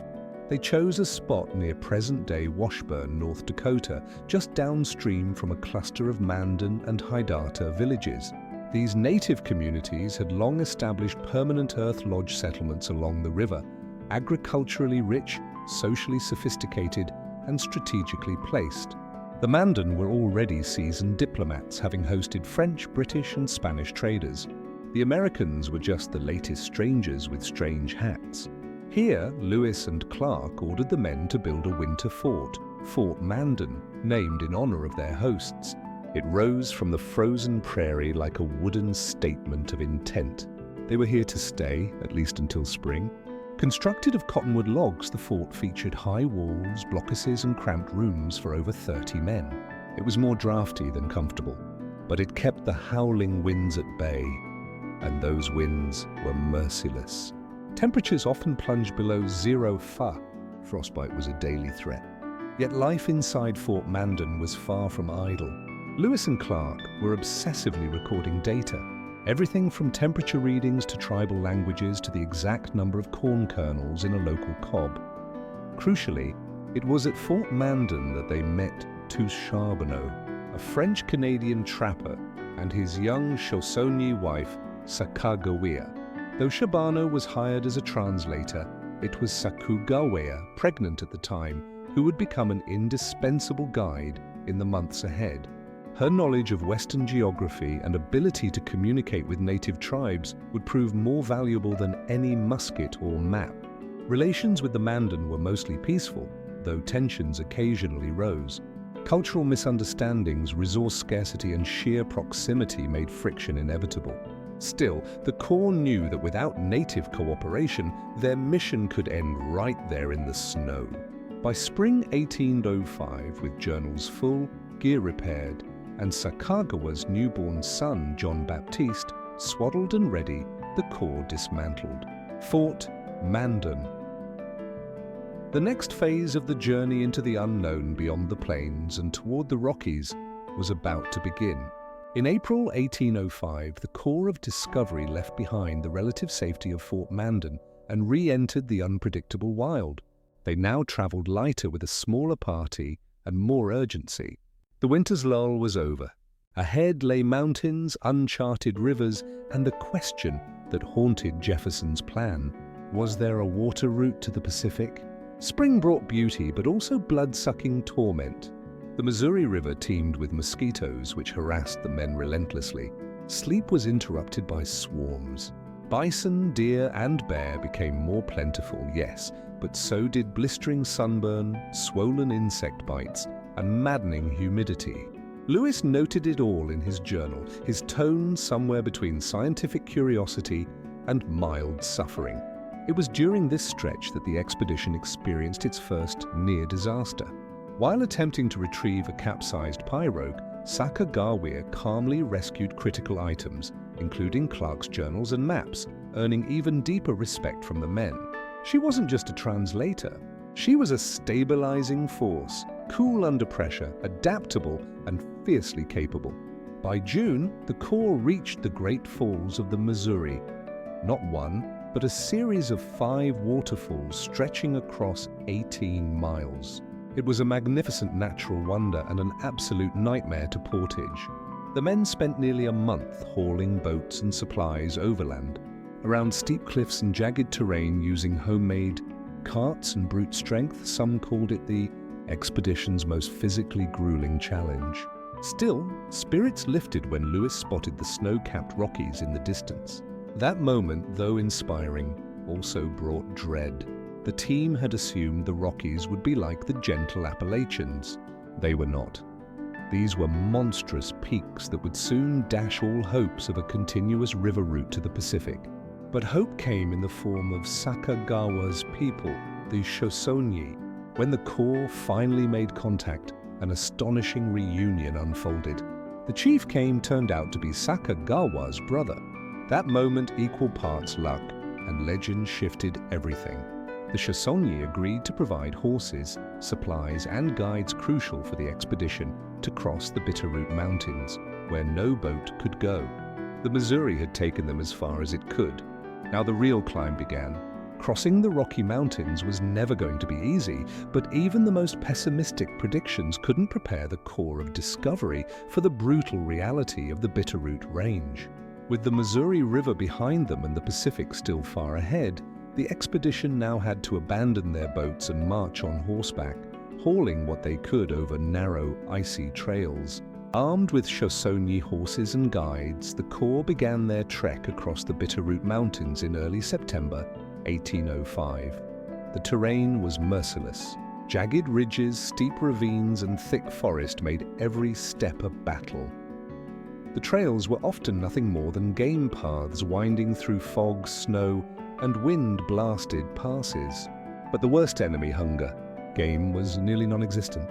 They chose a spot near present-day Washburn, North Dakota, just downstream from a cluster of Mandan and Hidata villages. These native communities had long established permanent earth lodge settlements along the river, agriculturally rich, socially sophisticated, and strategically placed. The Mandan were already seasoned diplomats, having hosted French, British, and Spanish traders. The Americans were just the latest strangers with strange hats. Here, Lewis and Clark ordered the men to build a winter fort, Fort Mandan, named in honor of their hosts. It rose from the frozen prairie like a wooden statement of intent. They were here to stay, at least until spring. Constructed of cottonwood logs, the fort featured high walls, blockhouses, and cramped rooms for over 30 men. It was more drafty than comfortable, but it kept the howling winds at bay, and those winds were merciless. Temperatures often plunged below 0 Fa. Frostbite was a daily threat. Yet life inside Fort Mandan was far from idle. Lewis and Clark were obsessively recording data. Everything from temperature readings to tribal languages to the exact number of corn kernels in a local cob. Crucially, it was at Fort Mandan that they met Tous Charbonneau, a French-Canadian trapper, and his young Shoshone wife, Sacagawea. Though Charbonneau was hired as a translator, it was Sacagawea, pregnant at the time, who would become an indispensable guide in the months ahead. Her knowledge of Western geography and ability to communicate with native tribes would prove more valuable than any musket or map. Relations with the Mandan were mostly peaceful, though tensions occasionally rose. Cultural misunderstandings, resource scarcity, and sheer proximity made friction inevitable. Still, the Corps knew that without native cooperation, their mission could end right there in the snow. By spring 1805, with journals full, gear repaired, and Sacagawa's newborn son, John Baptiste, swaddled and ready, the Corps dismantled. Fort Mandan. The next phase of the journey into the unknown beyond the plains and toward the Rockies was about to begin. In April 1805, the Corps of Discovery left behind the relative safety of Fort Mandan and re-entered the unpredictable wild. They now traveled lighter with a smaller party and more urgency. The winter's lull was over. Ahead lay mountains, uncharted rivers, and the question that haunted Jefferson's plan. Was there a water route to the Pacific? Spring brought beauty, but also blood-sucking torment. The Missouri River teemed with mosquitoes, which harassed the men relentlessly. Sleep was interrupted by swarms. Bison, deer, and bear became more plentiful, yes, but so did blistering sunburn, swollen insect bites, and maddening humidity. Lewis noted it all in his journal, his tone somewhere between scientific curiosity and mild suffering. It was during this stretch that the expedition experienced its first near-disaster. While attempting to retrieve a capsized pirogue, Sacagawea calmly rescued critical items, including Clark's journals and maps, earning even deeper respect from the men. She wasn't just a translator. She was a stabilizing force, cool under pressure, adaptable, and fiercely capable. By June, the Corps reached the Great Falls of the Missouri. Not one, but a series of 5 waterfalls stretching across 18 miles. It was a magnificent natural wonder and an absolute nightmare to portage. The men spent nearly a month hauling boats and supplies overland, around steep cliffs and jagged terrain using homemade carts and brute strength. Some called it the expedition's most physically grueling challenge. Still, spirits lifted when Lewis spotted the snow-capped Rockies in the distance. That moment, though inspiring, also brought dread. The team had assumed the Rockies would be like the gentle Appalachians. They were not. These were monstrous peaks that would soon dash all hopes of a continuous river route to the Pacific. But hope came in the form of Sacagawa's people, the Shoshone. When the Corps finally made contact, an astonishing reunion unfolded. The chief turned out to be Sacagawa's brother. That moment, equal parts luck, and legend shifted everything. The Shoshone agreed to provide horses, supplies, and guides crucial for the expedition to cross the Bitterroot Mountains, where no boat could go. The Missouri had taken them as far as it could. Now the real climb began. Crossing the Rocky Mountains was never going to be easy, but even the most pessimistic predictions couldn't prepare the Corps of Discovery for the brutal reality of the Bitterroot Range. With the Missouri River behind them and the Pacific still far ahead, the expedition now had to abandon their boats and march on horseback, hauling what they could over narrow, icy trails. Armed with Shoshone horses and guides, the Corps began their trek across the Bitterroot Mountains in early September 1805. The terrain was merciless. Jagged ridges, steep ravines, and thick forest made every step a battle. The trails were often nothing more than game paths winding through fog, snow, and wind-blasted passes. But the worst enemy, hunger. Game was nearly non-existent.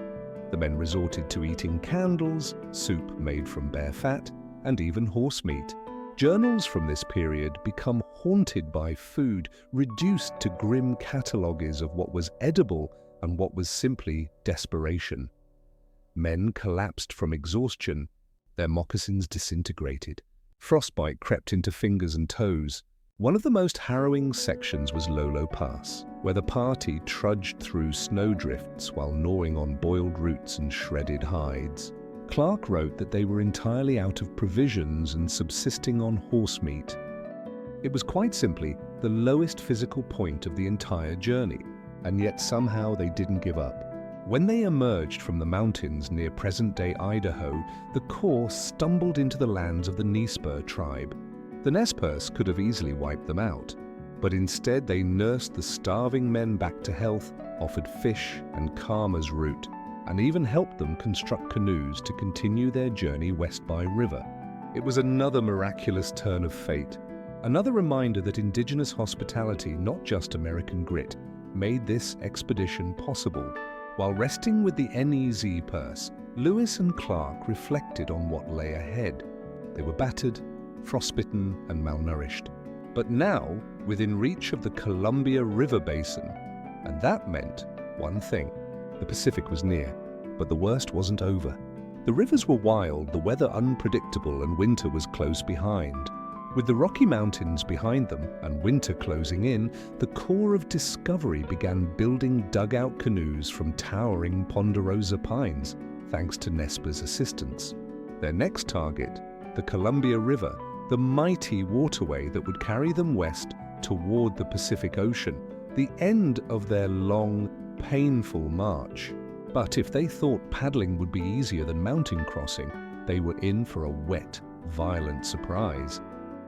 The men resorted to eating candles, soup made from bear fat, and even horse meat. Journals from this period become haunted by food, reduced to grim catalogues of what was edible and what was simply desperation. Men collapsed from exhaustion, their moccasins disintegrated. Frostbite crept into fingers and toes. One of the most harrowing sections was Lolo Pass, where the party trudged through snowdrifts while gnawing on boiled roots and shredded hides. Clark wrote that they were entirely out of provisions and subsisting on horse meat. It was quite simply the lowest physical point of the entire journey, and yet somehow they didn't give up. When they emerged from the mountains near present-day Idaho, the Corps stumbled into the lands of the Nez tribe. The Nez could have easily wiped them out, but instead they nursed the starving men back to health, offered fish and karma's root, and even helped them construct canoes to continue their journey west by river. It was another miraculous turn of fate, another reminder that indigenous hospitality, not just American grit, made this expedition possible. While resting with the Nez Perce, Lewis and Clark reflected on what lay ahead. They were battered, frostbitten, and malnourished, but now within reach of the Columbia River basin, and that meant one thing: the Pacific was near, but the worst wasn't over. The rivers were wild, the weather unpredictable, and winter was close behind. With the Rocky Mountains behind them and winter closing in, the Corps of Discovery began building dugout canoes from towering ponderosa pines, thanks to Nesper's assistance. Their next target, the Columbia River, the mighty waterway that would carry them west toward the Pacific Ocean, the end of their long, painful march. But if they thought paddling would be easier than mountain crossing, they were in for a wet, violent surprise.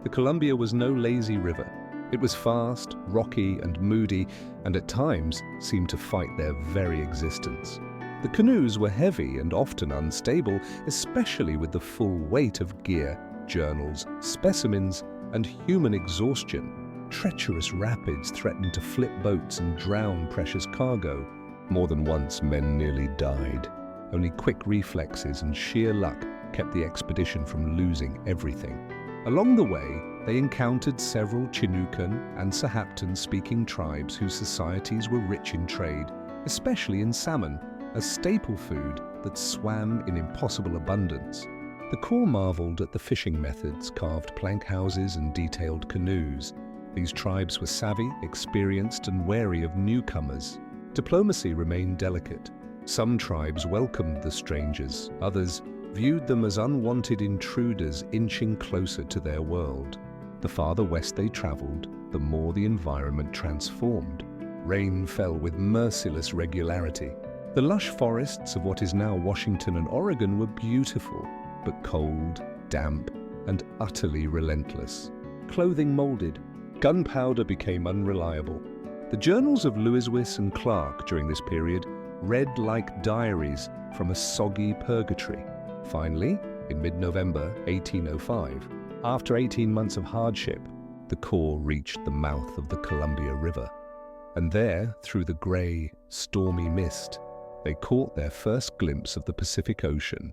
The Columbia was no lazy river. It was fast, rocky, and moody, and at times seemed to fight their very existence. The canoes were heavy and often unstable, especially with the full weight of gear, journals, specimens, and human exhaustion. Treacherous rapids threatened to flip boats and drown precious cargo. More than once, men nearly died. Only quick reflexes and sheer luck kept the expedition from losing everything. Along the way, they encountered several Chinookan and Sahaptin-speaking tribes whose societies were rich in trade, especially in salmon, a staple food that swam in impossible abundance. The Corps marveled at the fishing methods, carved plank houses, and detailed canoes. These tribes were savvy, experienced, and wary of newcomers. Diplomacy remained delicate. Some tribes welcomed the strangers, others viewed them as unwanted intruders inching closer to their world. The farther west they traveled, the more the environment transformed. Rain fell with merciless regularity. The lush forests of what is now Washington and Oregon were beautiful, but cold, damp, and utterly relentless. Clothing molded. Gunpowder became unreliable. The journals of Lewis and Clark during this period read like diaries from a soggy purgatory. Finally, in mid-November 1805, after 18 months of hardship, the Corps reached the mouth of the Columbia River. And there, through the grey, stormy mist, they caught their first glimpse of the Pacific Ocean.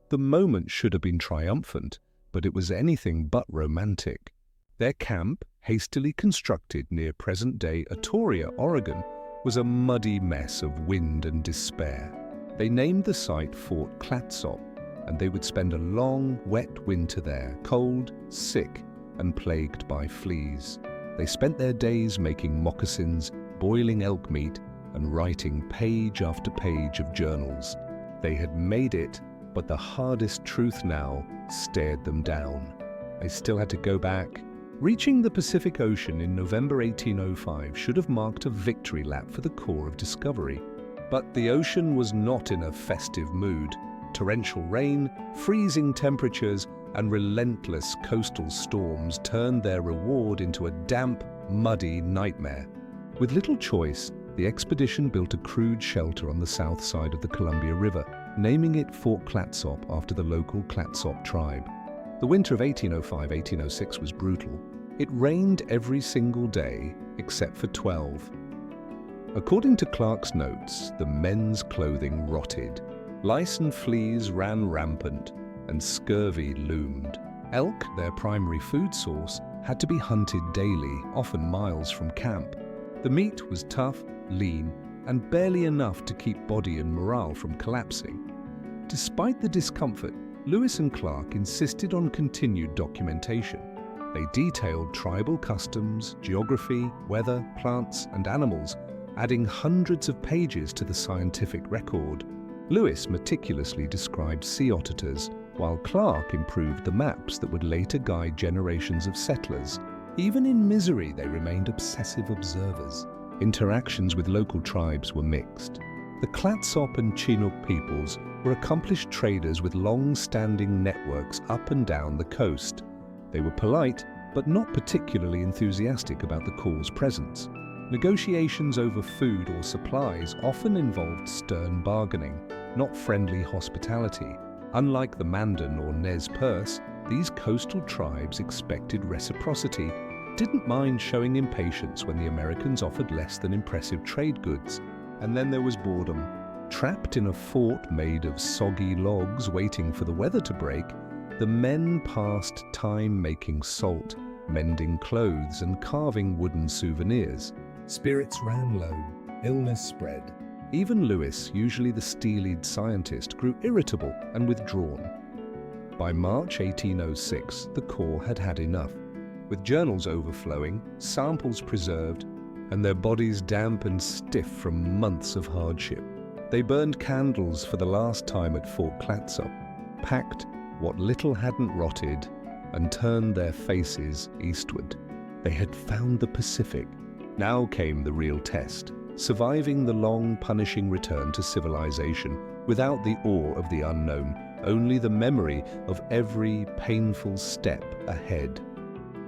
The moment should have been triumphant, but it was anything but romantic. Their camp, hastily constructed near present-day Atoria, Oregon, was a muddy mess of wind and despair. They named the site Fort Clatsop, and they would spend a long, wet winter there, cold, sick, and plagued by fleas. They spent their days making moccasins, boiling elk meat, and writing page after page of journals. They had made it, but the hardest truth now stared them down. They still had to go back. Reaching the Pacific Ocean in November 1805 should have marked a victory lap for the Corps of Discovery. But the ocean was not in a festive mood. Torrential rain, freezing temperatures, and relentless coastal storms turned their reward into a damp, muddy nightmare. With little choice, the expedition built a crude shelter on the south side of the Columbia River, naming it Fort Clatsop after the local Clatsop tribe. The winter of 1805-1806 was brutal. It rained every single day, except for 12. According to Clark's notes, the men's clothing rotted. Lice and fleas ran rampant, and scurvy loomed. Elk, their primary food source, had to be hunted daily, often miles from camp. The meat was tough, lean, and barely enough to keep body and morale from collapsing. Despite the discomfort, Lewis and Clark insisted on continued documentation. They detailed tribal customs, geography, weather, plants, and animals, adding hundreds of pages to the scientific record. Lewis meticulously described sea otters, while Clark improved the maps that would later guide generations of settlers. Even in misery, they remained obsessive observers. Interactions with local tribes were mixed. The Clatsop and Chinook peoples were accomplished traders with long-standing networks up and down the coast. They were polite, but not particularly enthusiastic about the Corps' presence. Negotiations over food or supplies often involved stern bargaining, not friendly hospitality. Unlike the Mandan or Nez Perce, these coastal tribes expected reciprocity, didn't mind showing impatience when the Americans offered less than impressive trade goods. And then there was boredom. Trapped in a fort made of soggy logs waiting for the weather to break, the men passed time making salt, mending clothes, and carving wooden souvenirs. Spirits ran low, illness spread. Even Lewis, usually the steel-eyed scientist, grew irritable and withdrawn. By March 1806, the Corps had had enough. With journals overflowing, samples preserved, and their bodies damp and stiff from months of hardship, they burned candles for the last time at Fort Clatsop, packed what little hadn't rotted, and turned their faces eastward. They had found the Pacific. Now came the real test, surviving the long, punishing return to civilization without the awe of the unknown, only the memory of every painful step ahead.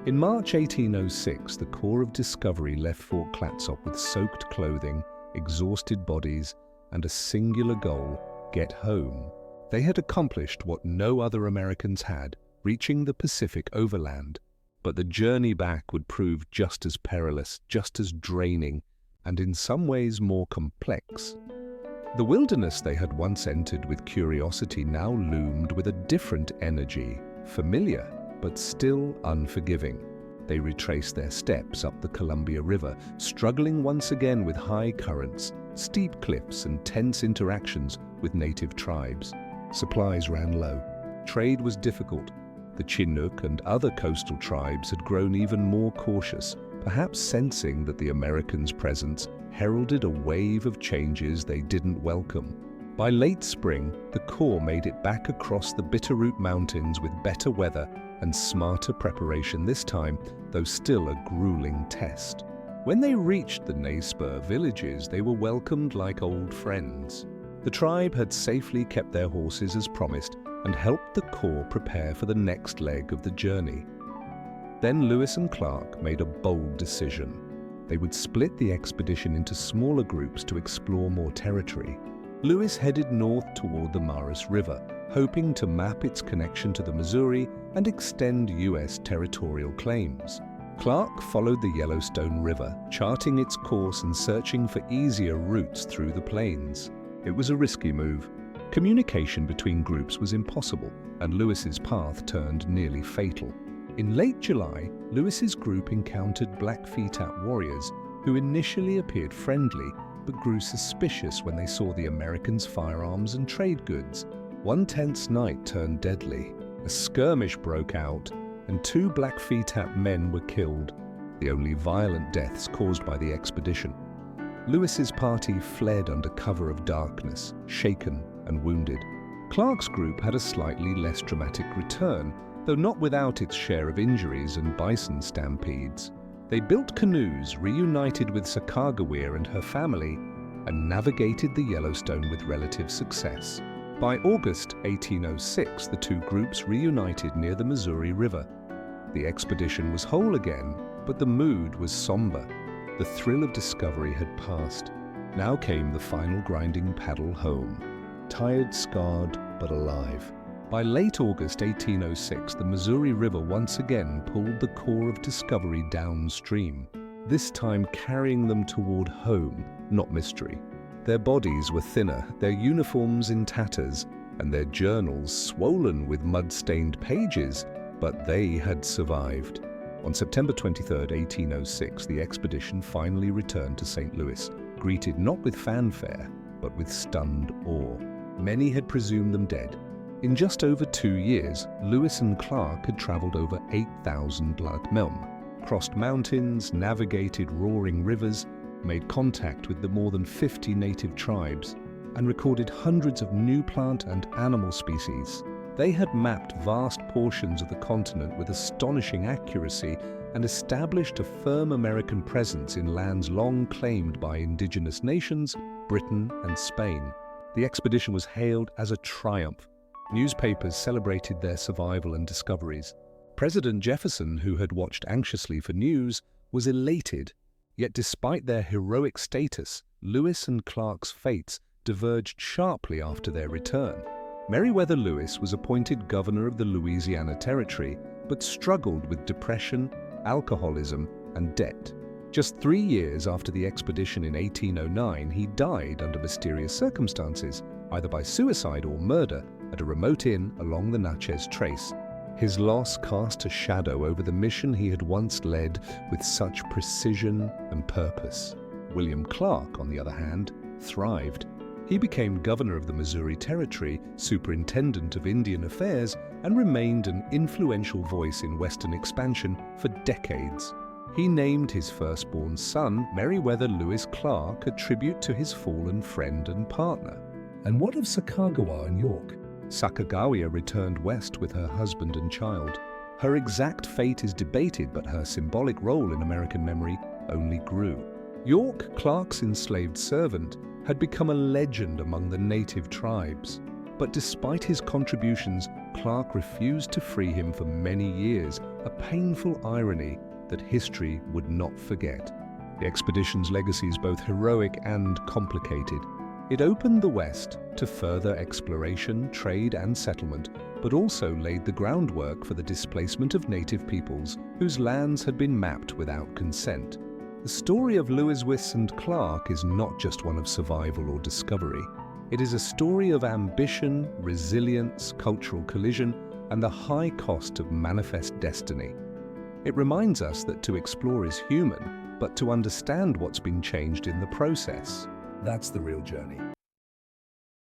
In March 1806, the Corps of Discovery left Fort Clatsop with soaked clothing, exhausted bodies, and a singular goal: get home. They had accomplished what no other Americans had, reaching the Pacific overland. But the journey back would prove just as perilous, just as draining, and in some ways more complex. The wilderness they had once entered with curiosity now loomed with a different energy, familiar, but still unforgiving. They retraced their steps up the Columbia River, struggling once again with high currents, steep cliffs, and tense interactions with native tribes. Supplies ran low. Trade was difficult. The Chinook and other coastal tribes had grown even more cautious, perhaps sensing that the Americans' presence heralded a wave of changes they didn't welcome. By late spring, the Corps made it back across the Bitterroot Mountains with better weather and smarter preparation this time, though still a grueling test. When they reached the Nez Perce villages, they were welcomed like old friends. The tribe had safely kept their horses as promised and helped the Corps prepare for the next leg of the journey. Then Lewis and Clark made a bold decision. They would split the expedition into smaller groups to explore more territory. Lewis headed north toward the Maras River, hoping to map its connection to the Missouri and extend U.S. territorial claims. Clark followed the Yellowstone River, charting its course and searching for easier routes through the plains. It was a risky move. Communication between groups was impossible, and Lewis's path turned nearly fatal. In late July, Lewis's group encountered Blackfeet warriors who initially appeared friendly but grew suspicious when they saw the Americans' firearms and trade goods. One tense night turned deadly. A skirmish broke out, and 2 Blackfeet men were killed, the only violent deaths caused by the expedition. Lewis's party fled under cover of darkness, shaken and wounded. Clark's group had a slightly less dramatic return, though not without its share of injuries and bison stampedes. They built canoes, reunited with Sacagawea and her family, and navigated the Yellowstone with relative success. By August 1806, the two groups reunited near the Missouri River. The expedition was whole again, but the mood was somber. The thrill of discovery had passed. Now came the final grinding paddle home. Tired, scarred, but alive. By late August 1806, the Missouri River once again pulled the core of discovery downstream, this time carrying them toward home, not mystery. Their bodies were thinner, their uniforms in tatters, and their journals swollen with mud-stained pages, but they had survived. On September 23, 1806, the expedition finally returned to St. Louis, greeted not with fanfare, but with stunned awe. Many had presumed them dead. In just over 2 years, Lewis and Clark had traveled over 8,000 miles, crossed mountains, navigated roaring rivers, made contact with the more than 50 native tribes, and recorded hundreds of new plant and animal species. They had mapped vast portions of the continent with astonishing accuracy and established a firm American presence in lands long claimed by indigenous nations, Britain and Spain. The expedition was hailed as a triumph. Newspapers celebrated their survival and discoveries. President Jefferson, who had watched anxiously for news, was elated. Yet despite their heroic status, Lewis and Clark's fates diverged sharply after their return. Meriwether Lewis was appointed governor of the Louisiana Territory, but struggled with depression, alcoholism, and debt. Just 3 years after the expedition in 1809, he died under mysterious circumstances, either by suicide or murder, at a remote inn along the Natchez Trace. His loss cast a shadow over the mission he had once led with such precision and purpose. William Clark, on the other hand, thrived. He became governor of the Missouri Territory, superintendent of Indian affairs, and remained an influential voice in Western expansion for decades. He named his firstborn son, Meriwether Lewis Clark, a tribute to his fallen friend and partner. And what of Sacagawea and York? Sacagawea returned west with her husband and child. Her exact fate is debated, but her symbolic role in American memory only grew. York, Clark's enslaved servant, had become a legend among the native tribes. But despite his contributions, Clark refused to free him for many years, a painful irony that history would not forget. The expedition's legacy is both heroic and complicated. It opened the West to further exploration, trade, and settlement, but also laid the groundwork for the displacement of native peoples whose lands had been mapped without consent. The story of Lewis and Clark is not just one of survival or discovery. It is a story of ambition, resilience, cultural collision, and the high cost of manifest destiny. It reminds us that to explore is human, but to understand what's been changed in the process. That's the real journey.